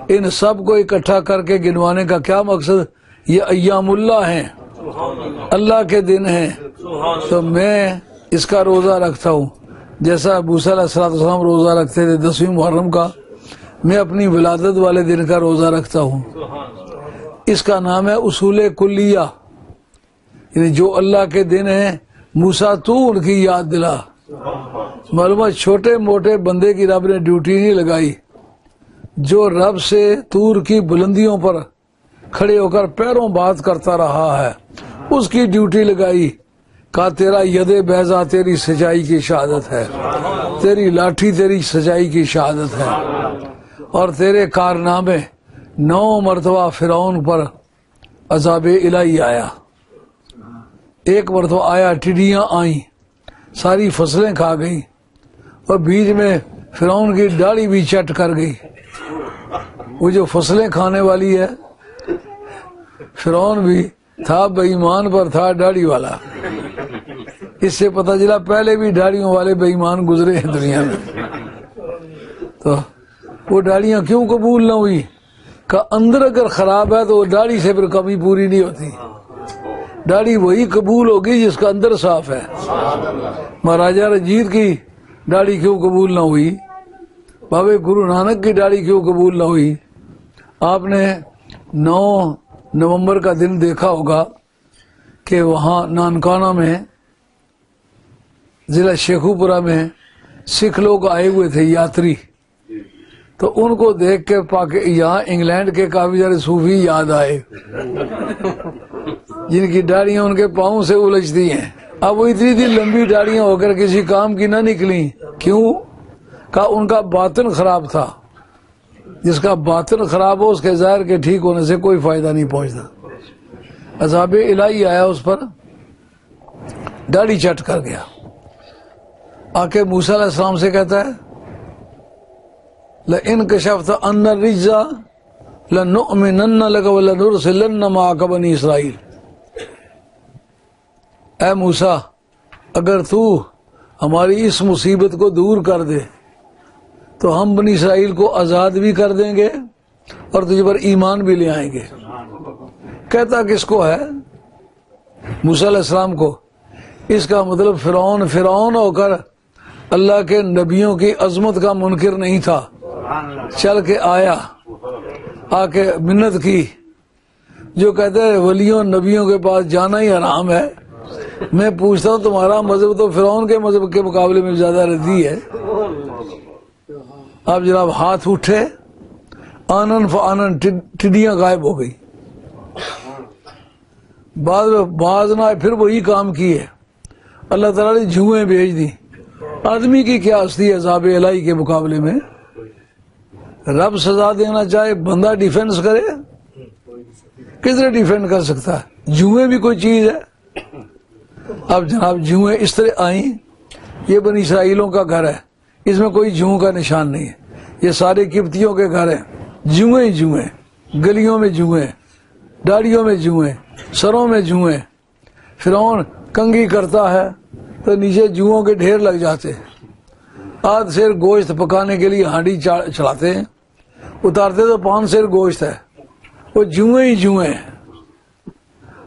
[SPEAKER 2] ان سب کو اکٹھا کر کے گنوانے کا کیا مقصد؟ یہ ایام اللہ ہیں، اللہ کے دن ہیں، تو میں اس کا روزہ رکھتا ہوں، جیسا موسیٰ علیہ السلام روزہ رکھتے تھے 10ویں محرم کا، میں اپنی ولادت والے دن کا روزہ رکھتا ہوں۔ اس کا نام ہے اصول کلیہ، یعنی جو اللہ کے دن ہیں موسیٰ تو ان کی یاد دلا۔ معلومات چھوٹے موٹے بندے کی رب نے ڈیوٹی نہیں لگائی، جو رب سے طور کی بلندیوں پر کھڑے ہو کر پیروں بات کرتا رہا ہے، اس کی ڈیوٹی لگائی، کہا تیرا ید بیضا تیری سچائی کی شہادت ہے، تیری لاٹھی تیری سچائی کی شہادت ہے، اور تیرے کارنامے 9 مرتبہ فرعون پر عذاب الہی آیا۔ ایک مرتبہ آیا، ٹڈیاں آئیں، ساری فصلیں کھا گئی، اور بیچ میں فرعون کی داڑھی بھی چٹ کر گئی۔ وہ جو فصلیں کھانے والی ہے، فرعون بھی تھا بے ایمان پر تھا داڑھی والا۔ اس سے پتہ چلا پہلے بھی داڑھیوں والے بے ایمان گزرے ہیں دنیا میں۔ تو وہ داڑیاں کیوں قبول نہ ہوئی؟ کہ اندر اگر خراب ہے تو وہ داڑھی سے پھر کمی پوری نہیں ہوتی۔ داڑھی وہی قبول ہوگی جس کا اندر صاف ہے۔ مہاراجہ رنجیت کی داڑھی کیوں قبول نہ ہوئی؟ بابا گرو نانک کی داڑھی کیوں قبول نہ ہوئی؟ آپ نے 9 نومبر کا دن دیکھا ہوگا کہ وہاں نانکانہ میں ضلع شیخوپورہ میں سکھ لوگ آئے ہوئے تھے یاتری، تو ان کو دیکھ کے یہاں انگلینڈ کے کافی سارے صوفی یاد آئے جن کی داڑیاں ان کے پاؤں سے الجھتی ہیں۔ اب وہ اتنی لمبی داڑیاں ہو کر کسی کام کی نہ نکلی، کیوں؟ کہ ان کا باطن خراب تھا۔ جس کا باطن خراب ہو اس کے ظاہر کے ٹھیک ہونے سے کوئی فائدہ نہیں پہنچتا۔ عذاب الہی آیا اس پر، داڑھی چٹ کر گیا۔ آ کے موسیٰ علیہ السلام سے کہتا ہے لَإِنْ كَشَفْتَ عَنَّا الرِّجْزَ لَنُؤْمِنَنَّ لَكَ وَلَنُرْسِلَنَّ مَعَكَ بَنِي اسرائیل۔ اے موسیٰ، اگر تو ہماری اس مصیبت کو دور کر دے تو ہم بنی اسرائیل کو آزاد بھی کر دیں گے اور تجھ پر ایمان بھی لے آئیں گے۔ کہتا کس کو ہے؟ موسیٰ علیہ السلام کو۔ اس کا مطلب فرعون ہو کر اللہ کے نبیوں کی عظمت کا منکر نہیں تھا، چل کے آیا، آ کے منت کی۔ جو کہتے ہیں ولیوں نبیوں کے پاس جانا ہی حرام ہے، میں پوچھتا ہوں تمہارا مذہب تو فرعون کے مذہب کے مقابلے میں زیادہ ردی ہے۔ اب جناب ہاتھ اٹھے، آنن فآنن ٹڈیاں غائب ہو گئی۔ بعض نہ پھر وہی کام کیے، اللہ تعالیٰ نے جوئیں بھیج دی۔ آدمی کی کیا ہستی ہے عذاب الہی کے مقابلے میں؟ رب سزا دینا چاہے، بندہ ڈیفینس کرے، کس طرح ڈیفینڈ کر سکتا ہے؟ جوئیں بھی کوئی چیز ہے؟ اب جناب جوئیں اس طرح آئیں، یہ بنی اسرائیلوں کا گھر ہے، اس میں کوئی جوں کا نشان نہیں ہے، یہ سارے قبطیوں کے گھر ہیں۔ جوئیں گلیوں میں جوئیں، داڑیوں میں جوئیں، سروں میں جوئیں۔ فرعون کنگھی کرتا ہے تو نیچے جوؤں کے ڈھیر لگ جاتے، آدھ سیر گوشت پکانے کے لیے ہانڈی چڑھاتے ہیں، اتارتے تو 5 سیر گوشت ہے، وہ جوئیں۔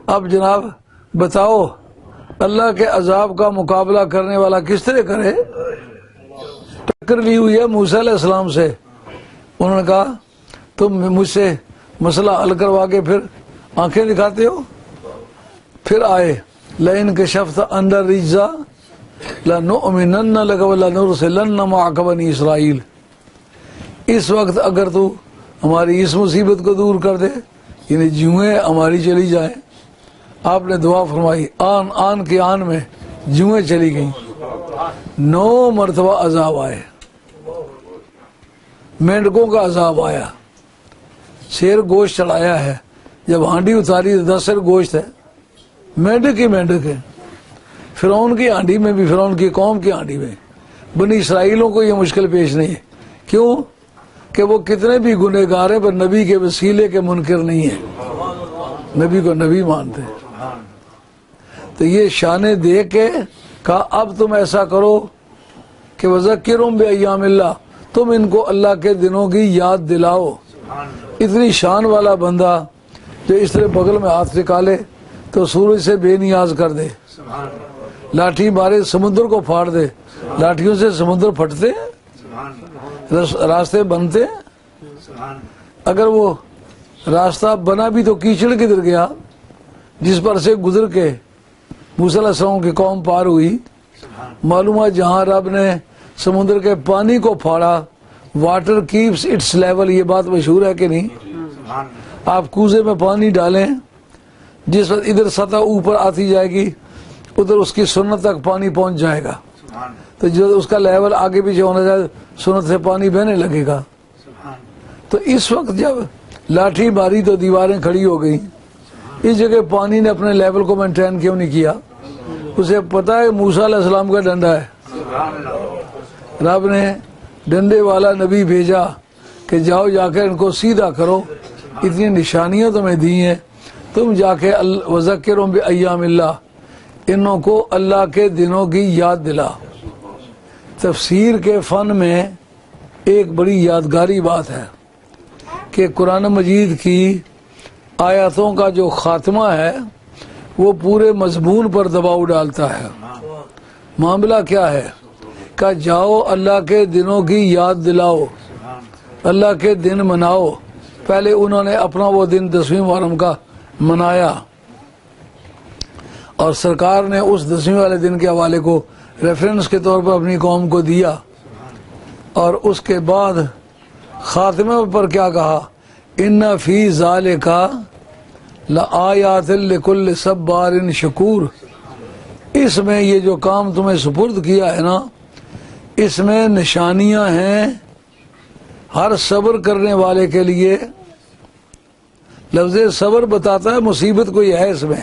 [SPEAKER 2] اب جناب بتاؤ اللہ کے عذاب کا مقابلہ کرنے والا کس طرح کرے؟ ٹکر لی ہوئی ہے موسیٰ علیہ السلام سے۔ انہوں نے کہا تم مجھ سے مسئلہ حل کروا کے پھر آنکھیں دکھاتے ہو؟ پھر آئے لَإِنْ كَشَفْتَ عَنَّا الرِّجْزَ لَنُؤْمِنَنَّ لَكَ وَلَنُرْسِلَنَّ مَعَكَ بَنِي اسرائیل۔ اس وقت اگر تو ہماری اس مصیبت کو دور کر دے، یعنی جوئیں ہماری چلی جائیں۔ آپ نے دعا فرمائی، آن کی آن میں جوئیں چلی گئیں۔ 9 مرتبہ عذاب آئے، مینڈکوں کا عذاب آیا، شیر گوشت چڑھایا ہے، جب ہانڈی اتاری تو 10 سیر گوشت ہے، مینڈک ہی مینڈک ہے۔ فرعون کی ہانڈی میں بھی، فرعون کی قوم کی ہانڈی میں، بنی اسرائیلوں کو یہ مشکل پیش نہیں ہے۔ کیوں؟ کہ وہ کتنے بھی گنہگار ہیں پر نبی کے وسیلے کے منکر نہیں ہیں، نبی کو نبی مانتے ہیں۔ تو یہ شانے دے کے کہا اب تم ایسا کرو کہ وذکرہم بایام اللہ، تم ان کو اللہ کے دنوں کی یاد دلاؤ۔ اتنی شان والا بندہ جو اس طرح بغل میں ہاتھ نکالے تو سورج سے بے نیاز کر دے، لاٹھی مارے سمندر کو پھاڑ دے۔ لاٹھیوں سے سمندر پھٹتے ہیں، راستے بنتے ہیں۔ اگر وہ راستہ بنا بھی تو کیچڑ کدھر گیا جس پر سے گزر کے موسیٰ علیہ السلام کی قوم پار ہوئی؟ معلوم ہے جہاں رب نے سمندر کے پانی کو پھاڑا، واٹر کیپس اٹس لیول، یہ بات مشہور ہے کہ نہیں؟ آپ کوزے میں پانی ڈالیں، جس وقت ادھر سطح اوپر آتی جائے گی ادھر اس کی سنت تک پانی پہنچ جائے گا، تو جو اس کا لیول آگے پیچھے ہونا چاہے سنت سے پانی بہنے لگے گا۔ تو اس وقت جب لاٹھی ماری تو دیواریں کھڑی ہو گئی، اس جگہ پانی نے اپنے لیول کو مینٹین کیوں نہیں کیا؟ اسے پتا ہے موسیٰ علیہ السلام کا ڈنڈا ہے، رب نے ڈنڈے والا نبی بھیجا کہ جاؤ جا کے ان کو سیدھا کرو، اتنی نشانیاں تمہیں دی ہیں، تم جا کے وذکرہم بایام اللہ، انہوں کو اللہ کے دنوں کی یاد دلا۔ تفسیر کے فن میں ایک بڑی یادگاری بات ہے کہ قرآن مجید کی آیاتوں کا جو خاتمہ ہے وہ پورے مضمون پر دباؤ ڈالتا ہے۔ معاملہ کیا ہے کہ جاؤ اللہ کے دنوں کی یاد دلاؤ، اللہ کے دن مناؤ۔ پہلے انہوں نے اپنا وہ دن 10ویں محرم کا منایا، اور سرکار نے اس 10ویں والے دن کے حوالے کو ریفرنس کے طور پر اپنی قوم کو دیا، اور اس کے بعد خاتمہ پر کیا کہا؟ ان فی ذالک لآیات لکل صبار شکور، اس میں یہ جو کام تمہیں سپرد کیا ہے نا، اس میں نشانیاں ہیں ہر صبر کرنے والے کے لیے۔ لفظ صبر بتاتا ہے مصیبت کوئی ہے اس میں۔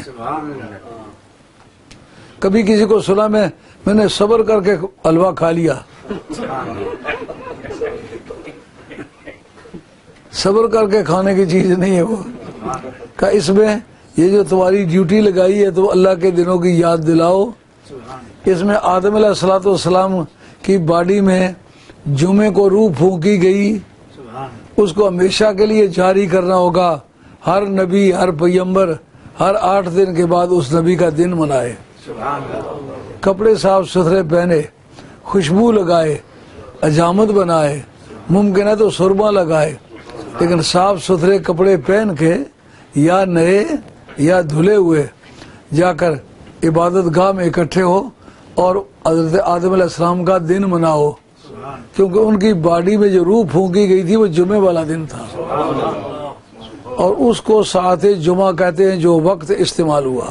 [SPEAKER 2] کبھی کسی کو سنا میں نے صبر کر کے حلوہ کھا لیا، صبر کر کے کھانے کی چیز نہیں ہے وہ، کہ اس میں یہ جو تمہاری ڈیوٹی لگائی ہے تو اللہ کے دنوں کی یاد دلاؤ۔ اس میں آدم علیہ السلام کی باڈی میں جمعے کو روح پھونکی گئی، اس کو ہمیشہ کے لیے جاری کرنا ہوگا۔ ہر نبی، ہر پیغمبر ہر 8 دن کے بعد اس نبی کا دن منائے، کپڑے صاف ستھرے پہنے، خوشبو لگائے، حجامت بنائے، ممکن ہے تو سرما لگائے، لیکن صاف ستھرے کپڑے پہن کے یا نئے یا دھلے ہوئے جا کر عبادت گاہ میں اکٹھے ہو اور حضرت آدم علیہ السلام کا دن مناؤ، کیونکہ ان کی باڈی میں جو روح پھونکی گئی تھی وہ جمعے والا دن تھا، اور اس کو ساعت جمعہ کہتے ہیں جو وقت استعمال ہوا۔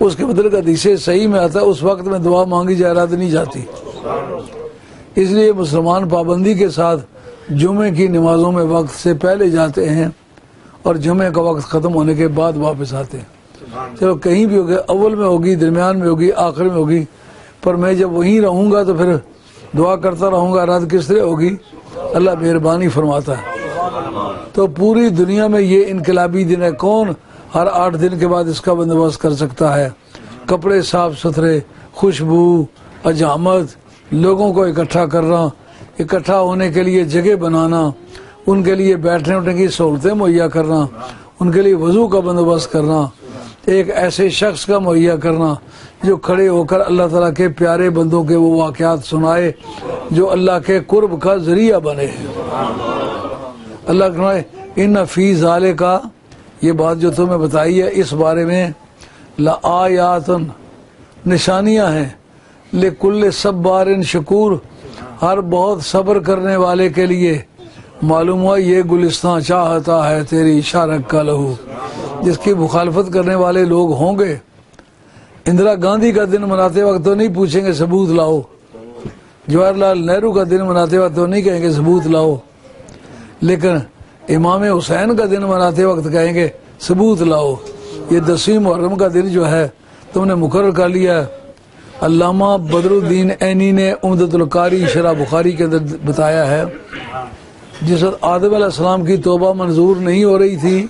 [SPEAKER 2] اس کے مطلب حدیث صحیح میں آتا ہے اس وقت میں دعا مانگی جائرات نہیں جاتی، اس لیے مسلمان پابندی کے ساتھ جمعے کی نمازوں میں وقت سے پہلے جاتے ہیں اور جمعے کا وقت ختم ہونے کے بعد واپس آتے ہیں۔ چلو کہیں بھی ہوگی، اول میں ہوگی، درمیان میں ہوگی، آخر میں ہوگی، پر میں جب وہیں رہوں گا تو پھر دعا کرتا رہوں گا، رات کس طرح ہوگی؟ اللہ مہربانی فرماتا ہے۔ تو پوری دنیا میں یہ انقلابی دن ہے، کون ہر 8 دن کے بعد اس کا بندوبست کر سکتا ہے؟ کپڑے صاف ستھرے، خوشبو، حجامت، لوگوں کو اکٹھا کرنا، اکٹھا ہونے کے لیے جگہ بنانا، ان کے لیے بیٹھنے اٹھنے کی سہولتیں مہیا کرنا، ان کے لیے وضو کا بندوبست کرنا، ایک ایسے شخص کا مہیا کرنا جو کھڑے ہو کر اللہ تعالیٰ کے پیارے بندوں کے وہ واقعات سنائے جو اللہ کے قرب کا ذریعہ بنے۔ اللہ کہے ان فی ذالک، یہ بات جو تمہیں بتائی ہے اس بارے میں، لآیات، نشانیاں ہیں، لکل صبار شکور، ہر بہت صبر کرنے والے کے لیے۔ معلوم ہوا یہ گلستان چاہتا ہے تیری شارک کا لہو، جس کی مخالفت کرنے والے لوگ ہوں گے۔ اندرا گاندھی کا دن مناتے وقت تو نہیں پوچھیں گے ثبوت لاؤ، جواہر لال نہرو کا دن مناتے وقت تو نہیں کہیں گے ثبوت لاؤ، لیکن امام حسین کا دن مناتے وقت کہیں گے ثبوت لاؤ۔ یہ 10ویں محرم کا دن جو ہے تم نے مقرر کر لیا ہے۔ علامہ بدر الدین عینی نے عمدۃ القاری شرح بخاری کے اندر بتایا ہے، جس وقت آدم علیہ السلام کی توبہ منظور نہیں ہو رہی تھی،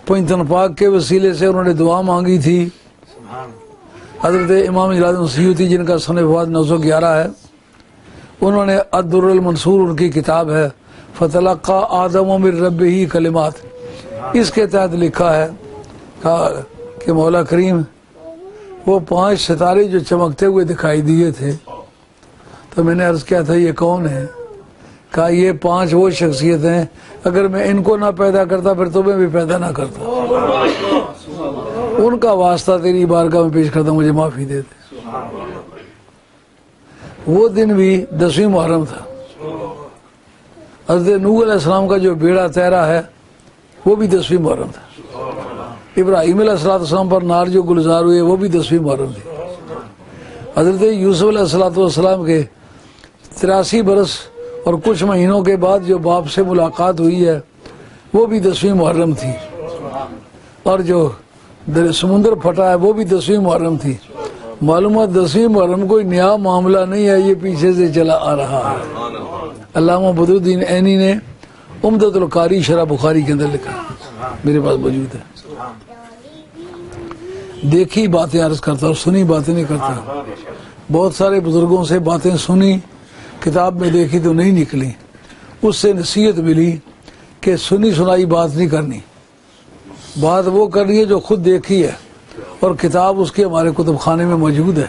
[SPEAKER 2] پنجتن پاک کے وسیلے سے انہوں نے دعا مانگی تھی۔ حضرت امام جلال الدین سیوطی جن کا سن وفات 911 ہے، انہوں نے الدر المنصور ان کی کتاب ہے، فتلقى آدم من ربہ کلمات، اس کے تحت لکھا ہے کہ مولا کریم وہ 5 ستارے جو چمکتے ہوئے دکھائی دیے تھے، تو میں نے عرض کیا تھا یہ کون ہے؟ کہا یہ 5 وہ شخصیت ہیں، اگر میں ان کو نہ پیدا کرتا پھر تمہیں بھی پیدا نہ کرتا، ان کا واسطہ تیری بارگاہ میں پیش کرتا، مجھے معافی دے دے۔ وہ دن بھی 10ویں محرم تھا۔ حضرت نوح علیہ السلام کا جو بیڑا تیرا ہے وہ بھی 10ویں محرم تھا. ابراہیم علیہ السلام پر نار جو گلزار ہوئے وہ بھی 10ویں محرم تھی. حضرت یوسف علیہ السلام کے 83 برس اور کچھ مہینوں کے بعد جو باپ سے ملاقات ہوئی ہے وہ بھی 10ویں محرم تھی. اور جو سمندر پھٹا ہے وہ بھی 10ویں محرم تھی. معلومات 10ویں محرم کوئی نیا معاملہ نہیں ہے، یہ پیچھے سے چلا آ رہا ہے. علامہ بدرالدین عینی نے عمدۃ القاری شرح بخاری کے اندر لکھا، میرے پاس موجود ہے. دیکھی باتیں عرض کرتا اور سنی باتیں نہیں کرتا. بہت سارے بزرگوں سے باتیں سنی، کتاب میں دیکھی تو نہیں نکلی. اس سے نصیحت ملی کہ سنی سنائی بات نہیں کرنی، بات وہ کرنی ہے جو خود دیکھی ہے، اور کتاب اس کی ہمارے کتب خانے میں موجود ہے.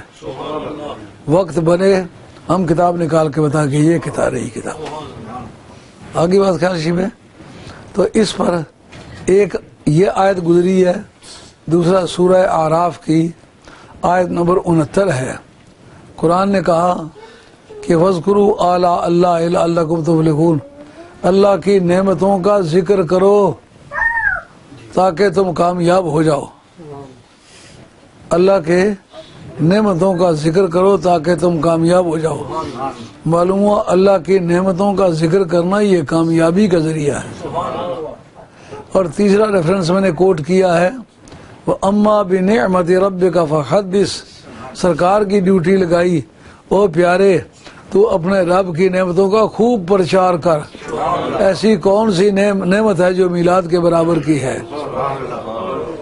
[SPEAKER 2] وقت بنے ہم کتاب نکال کے بتا کہ یہ کتاب رہی کتاب. آگے بات خیال شی میں تو اس پر ایک یہ آیت گزری ہے. دوسرا سورہ اعراف کی آیت نمبر 69 ہے. قرآن نے کہا کہ وَاذْكُرُوا آلَاءَ اللَّهِ لَعَلَّكُمْ تُفْلِحُونَ، اللہ کی نعمتوں کا ذکر کرو تاکہ تم کامیاب ہو جاؤ. اللہ کے نعمتوں کا ذکر کرو تاکہ تم کامیاب ہو جاؤ. معلوم ہوا اللہ کی نعمتوں کا ذکر کرنا یہ کامیابی کا ذریعہ ہے. اور تیسرا ریفرنس میں نے کوٹ کیا ہے، وَأَمَّا بِنِعْمَةِ رَبِّكَ فَحَدِّثْ، سرکار کی ڈیوٹی لگائی، او پیارے تو اپنے رب کی نعمتوں کا خوب پرچار کر. ایسی کون سی نعمت ہے جو میلاد کے برابر کی ہے؟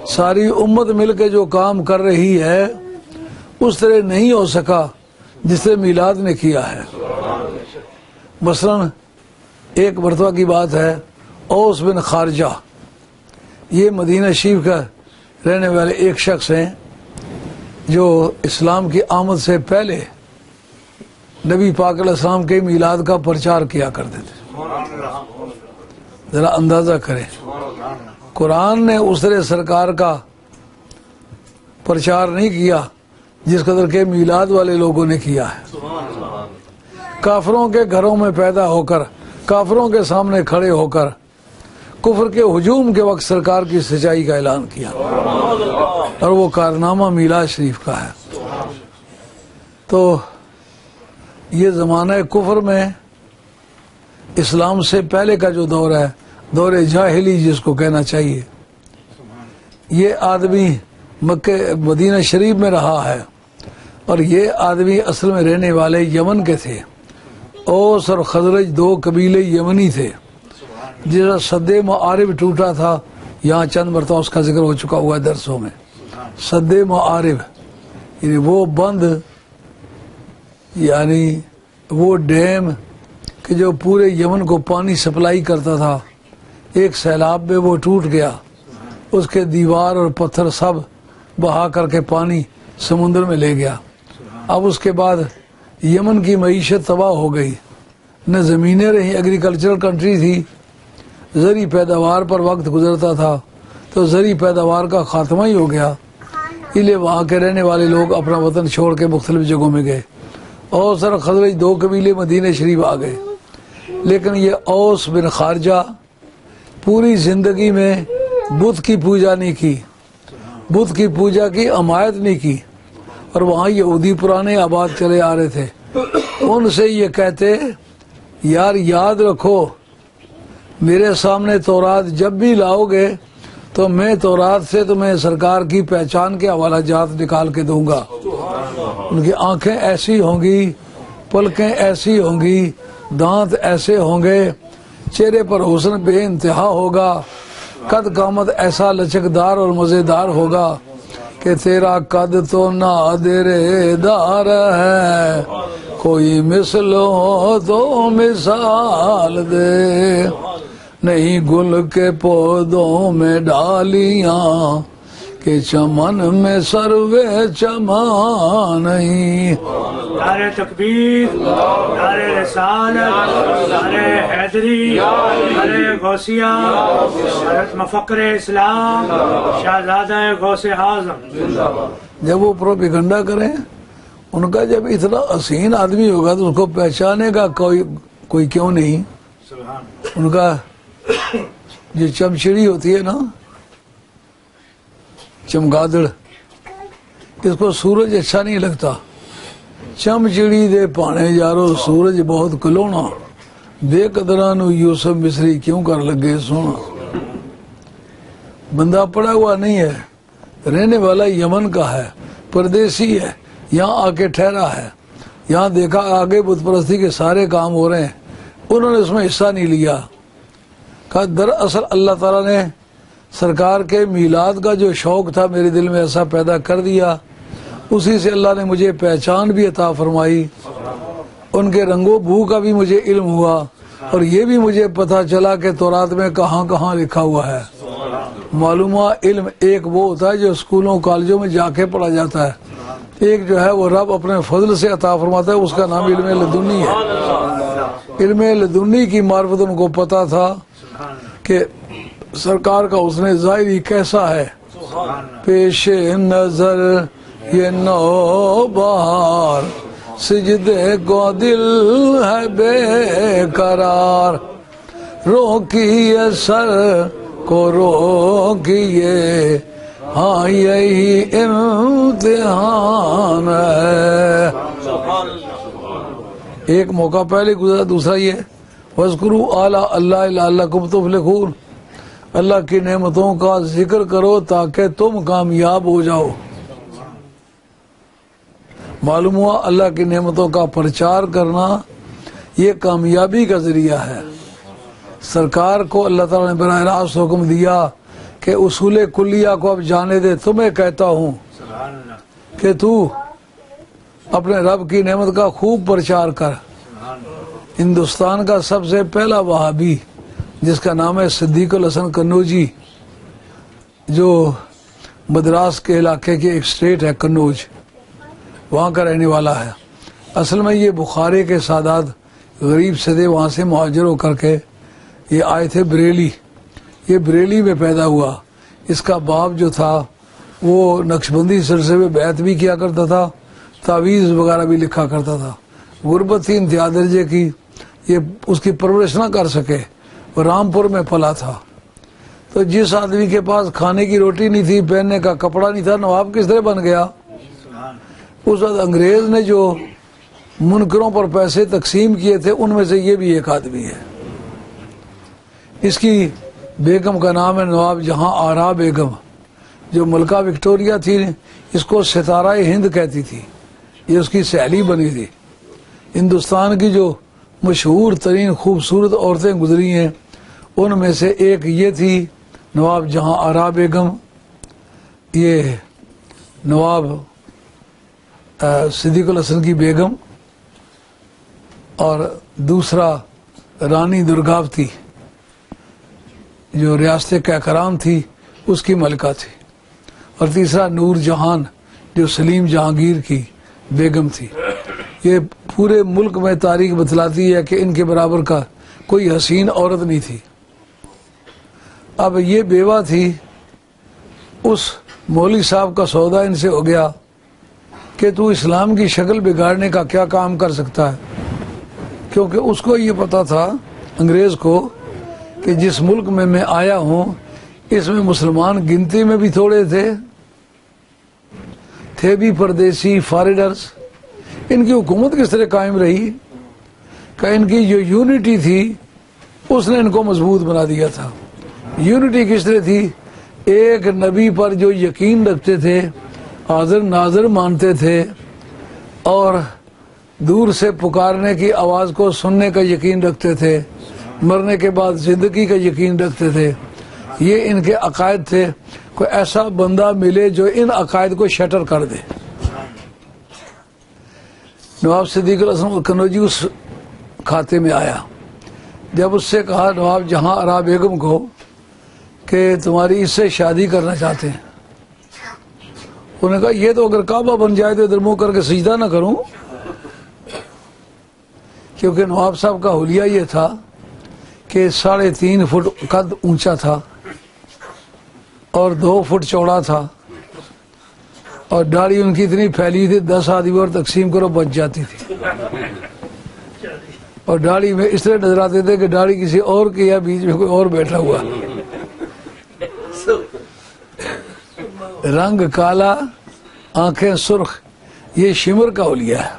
[SPEAKER 2] ساری امت مل کے جو کام کر رہی ہے اس طرح نہیں ہو سکا جس سے میلاد نے کیا ہے. مثلا ایک مرتبہ کی بات ہے، اوس بن خارجہ، یہ مدینہ شریف کا رہنے والے ایک شخص ہیں جو اسلام کی آمد سے پہلے نبی پاک علیہ السلام کے میلاد کا پرچار کیا کرتے تھے. ذرا اندازہ کریں، قرآن نے اس طرح سرکار کا پرچار نہیں کیا جس قدر کے میلاد والے لوگوں نے کیا ہے. کافروں کے گھروں میں پیدا ہو کر، کافروں کے سامنے کھڑے ہو کر کفر کے ہجوم کے وقت سرکار کی سچائی کا اعلان کیا، اور وہ کارنامہ میلاد شریف کا ہے. تو یہ زمانہ کفر میں اسلام سے پہلے کا جو دور ہے، دور جاہلی جس کو کہنا چاہیے، یہ آدمی مدینہ شریف میں رہا ہے. اور یہ آدمی اصل میں رہنے والے یمن کے تھے. اوس اور خزرج 2 قبیلے یمنی تھے. جیسا سد معارب ٹوٹا تھا، یہاں چند مرتبہ اس کا ذکر ہو چکا ہوا ہے درسوں میں. سد معارب یعنی وہ بند، یعنی وہ ڈیم کہ جو پورے یمن کو پانی سپلائی کرتا تھا، ایک سیلاب میں وہ ٹوٹ گیا. اس کے دیوار اور پتھر سب بہا کر کے پانی سمندر میں لے گیا. اب اس کے بعد یمن کی معیشت تباہ ہو گئی، نہ زمینیں رہیں، ایگریکلچرل کنٹری تھی، زرعی پیداوار پر وقت گزرتا تھا، تو زرعی پیداوار کا خاتمہ ہی ہو گیا. اس لیے وہاں کے رہنے والے لوگ اپنا وطن چھوڑ کے مختلف جگہوں میں گئے. اوس اور خزرج 2 قبیلے مدینہ شریف آ گئے. لیکن یہ اوس بن خارجہ پوری زندگی میں بت کی پوجا نہیں کی، بت کی پوجا کی حمایت نہیں کی. اور وہاں یہودی پرانے آباد چلے آ رہے تھے. ان سے یہ کہتے، یار یاد رکھو میرے سامنے تورات جب بھی لاؤ گے تو میں تورات سے تمہیں سرکار کی پہچان کے حوالہ جات نکال کے دوں گا. ان کی آنکھیں ایسی ہوں گی، پلکیں ایسی ہوں گی، دانت ایسے ہوں گے، چہرے پر حسن بے انتہا ہوگا، قد قامت ایسا لچکدار اور مزیدار ہوگا کہ تیرا قد تو نادر دار ہے، کوئی مثل ہو تو مثال دے، نہیں گل کے پودوں میں ڈالیاں کہ چمن میں سروے چمان نہیں.
[SPEAKER 4] نعرہ تکبیر، نعرہ رسالت، نعرہ حیدری، نعرہ غوثیہ، حضرت مفکر اسلام شہزادہ غوث اعظم.
[SPEAKER 2] جب وہ پروپیگنڈا کریں، ان کا جب اتنا حسین آدمی ہوگا تو اس کو پہچانے کا کوئی کیوں نہیں. ان کا جو چمچڑی ہوتی ہے نا، چمگادڑ، اس کو سورج اچھا نہیں لگتا. چمچڑی دے پانے یارو سورج بہت کلونا، بے قدراں نو یوسف مصری کیوں کر لگے سونا. بندہ پڑھا ہوا نہیں ہے، رہنے والا یمن کا ہے، پردیسی ہے، یہاں آ کے ٹھہرا ہے. یہاں دیکھا آگے بت پرستی کے سارے کام ہو رہے ہیں، انہوں نے اس میں حصہ نہیں لیا. کہا دراصل اللہ تعالیٰ نے سرکار کے میلاد کا جو شوق تھا میرے دل میں ایسا پیدا کر دیا، اسی سے اللہ نے مجھے پہچان بھی عطا فرمائی. ان کے رنگ و بو کا بھی مجھے علم ہوا، اور یہ بھی مجھے پتا چلا کہ تورات میں کہاں کہاں لکھا ہوا ہے. معلوم ہوا علم ایک وہ ہوتا ہے جو اسکولوں کالجوں میں جا کے پڑھا جاتا ہے، ایک جو ہے وہ رب اپنے فضل سے عطا فرماتا ہے، اس کا نام علم لدنی ہے. علم لدنی کی معرفت ان کو پتا تھا کہ سرکار کا حسن ظاہری کیسا ہے. پیش نظر یہ نو بہار، سجدے کو دل ہے بے قرار، روکیے سر کو روکیے، ہاں یہی امتحان ہے. ایک موقع پہلے گزرا، دوسرا یہ وَاذْكُرُوا آلاء اللَّهِ لَعَلَّكُمْ تُفْلِحُونَ، اللہ کی نعمتوں کا ذکر کرو تاکہ تم کامیاب ہو جاؤ. معلوم ہوا اللہ کی نعمتوں کا پرچار کرنا یہ کامیابی کا ذریعہ ہے. سرکار کو اللہ تعالیٰ نے براہ راست حکم دیا کہ اصول کلیہ کو اب جانے دے. تمہیں کہتا ہوں کہ تو اپنے رب کی نعمت کا خوب پرچار کر. ہندوستان کا سب سے پہلا وہابی جس کا نام ہے صدیق الحسن کنوجی، جو مدراس کے علاقے کی ایک اسٹیٹ ہے کنوج، وہاں کا رہنے والا ہے. اصل میں یہ بخارے کے سادات غریب سے تھے، وہاں سے مہاجر ہو کر کے یہ آئے تھے بریلی. یہ بریلی میں پیدا ہوا. اس کا باپ جو تھا وہ نقشبندی سلسلے میں بیعت بھی کیا کرتا تھا، تعویذ وغیرہ بھی لکھا کرتا تھا. غربت تھی انتہا درجے کی، یہ اس کی پرورش نہ کر سکے. وہ رامپور میں پلا تھا. تو جس آدمی کے پاس کھانے کی روٹی نہیں تھی، پہننے کا کپڑا نہیں تھا، نواب کس طرح بن گیا؟ اس وقت انگریز نے جو منکروں پر پیسے تقسیم کیے تھے ان میں سے یہ بھی ایک آدمی ہے. اس کی بیگم کا نام ہے نواب جہاں آرا بیگم، جو ملکہ وکٹوریہ تھی، اس کو ستارہ ہند کہتی تھی. یہ اس کی سہیلی بنی تھی. ہندوستان کی جو مشہور ترین خوبصورت عورتیں گزری ہیں ان میں سے ایک یہ تھی نواب جہاں آرا بیگم. یہ نواب صدیق الحسن کی بیگم، اور دوسرا رانی درگاوتی جو ریاست کیکران تھی اس کی ملکہ تھی، اور تیسرا نور جہان جو سلیم جہانگیر کی بیگم تھی. یہ پورے ملک میں تاریخ بتلاتی ہے کہ ان کے برابر کا کوئی حسین عورت نہیں تھی. اب یہ بیوہ تھی. اس مولوی صاحب کا سودا ان سے ہو گیا کہ تو اسلام کی شکل بگاڑنے کا کیا کام کر سکتا ہے، کیونکہ اس کو یہ پتا تھا انگریز کو کہ جس ملک میں آیا ہوں اس میں مسلمان گنتی میں بھی تھوڑے تھے بھی پردیسی فاریڈرز. ان کی حکومت کس طرح قائم رہی کہ ان کی جو یونٹی تھی اس نے ان کو مضبوط بنا دیا تھا. یونٹی کس طرح تھی؟ ایک نبی پر جو یقین رکھتے تھے، حاضر ناظر مانتے تھے، اور دور سے پکارنے کی آواز کو سننے کا یقین رکھتے تھے، مرنے کے بعد زندگی کا یقین رکھتے تھے. یہ ان کے عقائد تھے. کوئی ایسا بندہ ملے جو ان عقائد کو شٹر کر دے. نواب صدیق الحسن کنوجی اس کھاتے میں آیا. جب اس سے کہا نواب جہاں آرا بیگم کو کہ تمہاری اس سے شادی کرنا چاہتے ہیں، انہوں نے کہا یہ تو اگر کعبہ بن جائے تو ادھر منہ کر کے سجدہ نہ کروں. کیونکہ نواب صاحب کا حلیہ یہ تھا کہ 3.5 فٹ قد اونچا تھا اور 2 فٹ چوڑا تھا، اور داڑھی ان کی اتنی پھیلی تھی 10 آدمی اور تقسیم کرو بچ جاتی تھی. اور داڑھی میں اس طرح نظر آتے تھے کہ داڑھی کسی اور کی یا بیچ میں کوئی اور بیٹھا ہوا. رنگ کالا آنکھیں سرخ، یہ شمر کا اولیہ ہے۔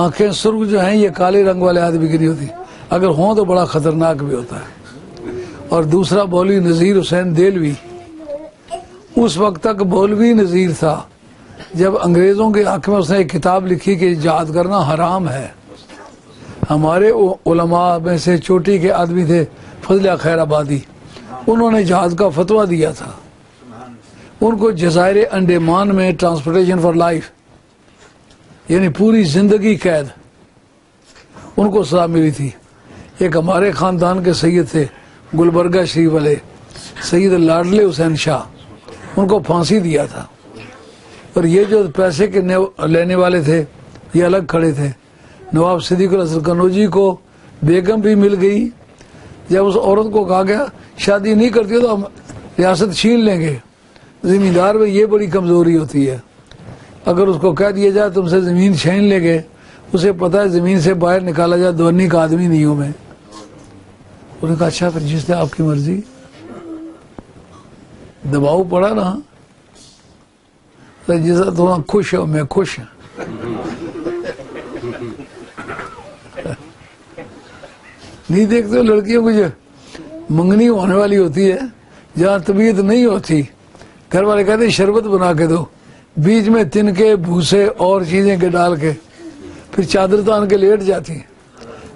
[SPEAKER 2] آنکھیں سرخ جو ہیں یہ کالے رنگ والے آدمی کی نہیں ہوتی، اگر ہوں تو بڑا خطرناک بھی ہوتا ہے۔ اور دوسرا مولوی نذیر حسین دہلوی، اس وقت تک مولوی نذیر تھا جب انگریزوں کے حق میں اس نے ایک کتاب لکھی کہ جہاد کرنا حرام ہے۔ ہمارے علماء میں سے چوٹی کے آدمی تھے فضل خیر آبادی، انہوں نے جہاد کا فتویٰ دیا تھا۔ ان کو جزائر انڈیمان میں ٹرانسپورٹیشن فار لائف، یعنی پوری زندگی قید، ان کو سزا ملی تھی۔ ایک ہمارے خاندان کے سید تھے گلبرگہ شریف والے سید لاڈلے حسین شاہ، ان کو پھانسی دیا تھا۔ اور یہ جو پیسے کے لینے والے تھے یہ الگ کھڑے تھے۔ نواب صدیق الحسن قنوجی کو بیگم بھی مل گئی، جب اس عورت کو کہا گیا شادی نہیں کرتی تو ہم ریاست چھین لیں گے۔ زمیندار میں یہ بڑی کمزوری ہوتی ہے، اگر اس کو کہہ دیا جائے تم سے زمین چھین لیں گے، اسے پتا ہے زمین سے باہر نکالا جائے دونی کا آدمی نہیں ہوں میں۔ انہوں نے کہا اچھا پھر جس نے آپ کی مرضی، دباؤ پڑا نا، جس طرح تم خوش ہو میں خوش ہوں۔ نہیں دیکھتے ہو لڑکیوں کو جو منگنی ہونے والی ہوتی ہے جہاں طبیعت نہیں ہوتی، گھر والے کہتے ہیں شربت بنا کے دو، بیچ میں تنکے بھوسے اور چیزیں کے ڈال کے پھر چادر تان کے لیٹ جاتی ہیں،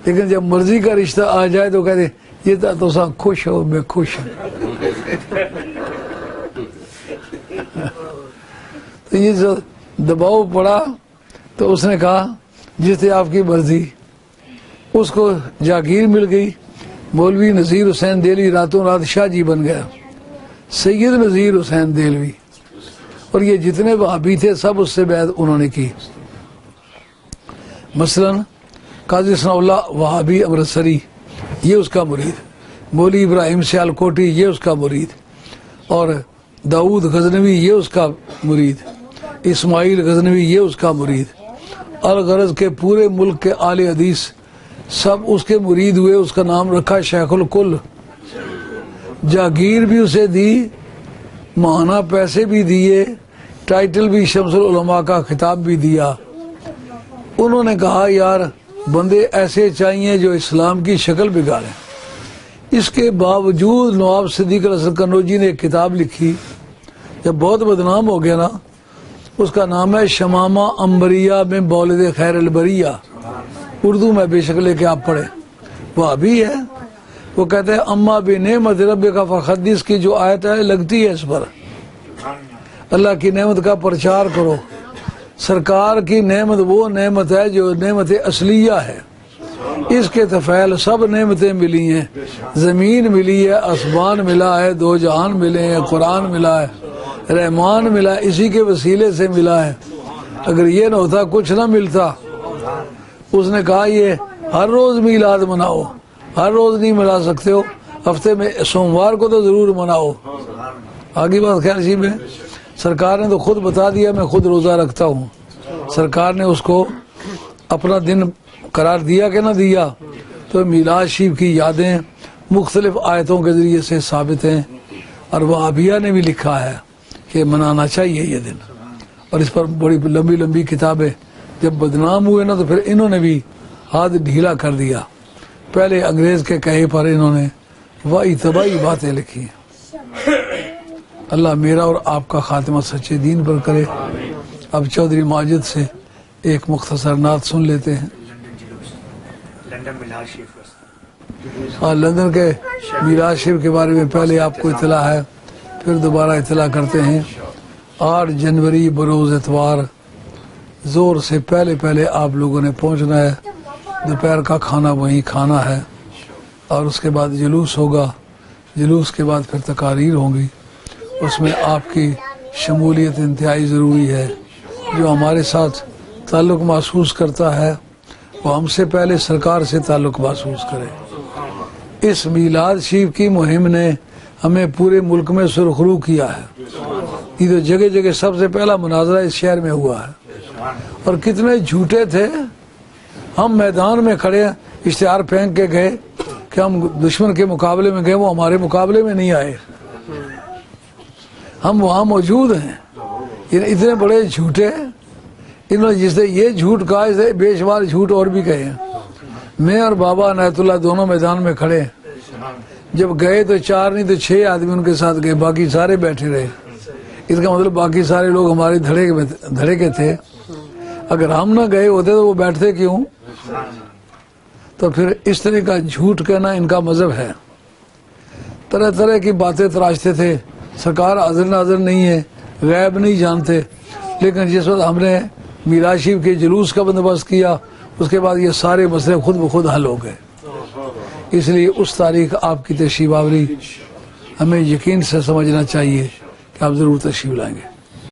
[SPEAKER 2] لیکن جب مرضی کا رشتہ آ جائے تو کہتے ہیں یہ تو سب خوش ہو میں خوش ہوں۔ تو یہ جو دباؤ پڑا تو اس نے کہا جس سے آپ کی مرضی، اس کو جاگیر مل گئی۔ مولوی نذیر حسین دہلوی راتوں رات شاہ جی بن گیا، سید نذیر حسین دہلوی، اور یہ جتنے وہابی تھے سب اس سے بیعت انہوں نے کی۔ مثلا قاضی ثناء اللہ وہابی امرتسری یہ اس کا مرید، مولوی ابراہیم سیالکوٹی یہ اس کا مرید، اور داؤد غزنوی یہ اس کا مرید، اسماعیل غزنوی یہ اس کا مرید۔ الغرض کے پورے ملک کے اہل حدیث سب اس کے مرید ہوئے، اس کا نام رکھا شیخ الکل۔ جاگیر بھی اسے دی، ماہانہ پیسے بھی دیے، ٹائٹل بھی شمس العلماء کا خطاب بھی دیا۔ انہوں نے کہا یار بندے ایسے چاہیے جو اسلام کی شکل بگاڑیں۔ اس کے باوجود نواب صدیق الحسن قنوجی نے ایک کتاب لکھی، جب بہت بدنام ہو گیا نا، اس کا نام ہے شمامہ امبریہ میں مولد خیر البریہ، اردو میں بے شک لے کے آپ پڑھیں، وہ ابھی ہے۔ وہ کہتے ہیں اما بنعمت ربک فحدث کی جو آیت ہے لگتی ہے اس پر، اللہ کی نعمت کا پرچار کرو۔ سرکار کی نعمت وہ نعمت ہے جو نعمت اصلیہ ہے، اس کے طفیل سب نعمتیں ملی ہیں، زمین ملی ہے، آسمان ملا ہے، دو جہان ملے ہیں، قرآن ملا ہے، رحمان ملا ہے، اسی کے وسیلے سے ملا ہے۔ اگر یہ نہ ہوتا کچھ نہ ملتا۔ اس نے کہا یہ ہر روز میلاد مناؤ، ہر روز نہیں منا سکتے ہو، ہفتے میں سوموار کو تو ضرور مناؤ۔ آگے بات خیر سی میں سرکار نے تو خود بتا دیا میں خود روزہ رکھتا ہوں۔ سرکار نے اس کو اپنا دن قرار دیا کہ نہ دیا، تو میلاد شریف کی یادیں مختلف آیتوں کے ذریعے سے ثابت ہیں، اور وہابیہ نے بھی لکھا ہے کہ منانا چاہیے یہ دن، اور اس پر بڑی لمبی لمبی کتابیں۔ جب بدنام ہوئے نا تو پھر انہوں نے بھی ہاتھ ڈھیلا کر دیا، پہلے انگریز کے کہے پر انہوں نے واہی تباہی باتیں لکھی۔ اللہ میرا اور آپ کا خاتمہ سچے دین پر کرے۔ اب چودھری ماجد سے ایک مختصر نعت سن لیتے ہیں۔ لندن کے میلاد شریف کے بارے میں پہلے آپ کو اطلاع ہے، پھر دوبارہ اطلاع کرتے ہیں۔ 8 جنوری بروز اتوار زور سے پہلے آپ لوگوں نے پہنچنا ہے، دوپہر کا کھانا وہیں کھانا ہے، اور اس کے بعد جلوس ہوگا، جلوس کے بعد پھر تقاریر ہوں گی، اس میں آپ کی شمولیت انتہائی ضروری ہے۔ جو ہمارے ساتھ تعلق محسوس کرتا ہے وہ ہم سے پہلے سرکار سے تعلق محسوس کرے۔ اس میلاد شریف کی مہم نے ہمیں پورے ملک میں سرخرو کیا ہے۔ یہ تو جگہ جگہ سب سے پہلا مناظرہ اس شہر میں ہوا ہے، اور کتنے جھوٹے تھے۔ ہم میدان میں کھڑے اشتہار پھینک کے گئے کہ ہم دشمن کے مقابلے میں گئے، وہ ہمارے مقابلے میں نہیں آئے۔ ہم وہاں موجود ہیں. اتنے بڑے جھوٹے انہوں نے جس نے یہ جھوٹ کہا اسے بے شمار جھوٹ اور بھی کہے ہیں. میں اور بابا عنایت اللہ دونوں میدان میں کھڑے. جب گئے تو 4 نہیں تو 6 آدمی ان کے ساتھ گئے, باقی سارے بیٹھے رہے. اس کا مطلب باقی سارے لوگ ہمارے دھڑے کے تھے. اگر ہم نہ گئے ہوتے تو وہ بیٹھتے کیوں؟ تو پھر اس طرح کا جھوٹ کہنا ان کا مذہب ہے. طرح طرح کی باتیں تراشتے تھے. سرکار حاضر ناظر نہیں ہے, غیب نہیں جانتے. لیکن جس وقت ہم نے میراث شریف کے جلوس کا بندوبست کیا اس کے بعد یہ سارے مسئلے خود بخود حل ہو گئے. اس لیے اس تاریخ آپ کی تشریف آوری ہمیں یقین سے سمجھنا چاہیے کہ آپ ضرور تشریف لائیں گے.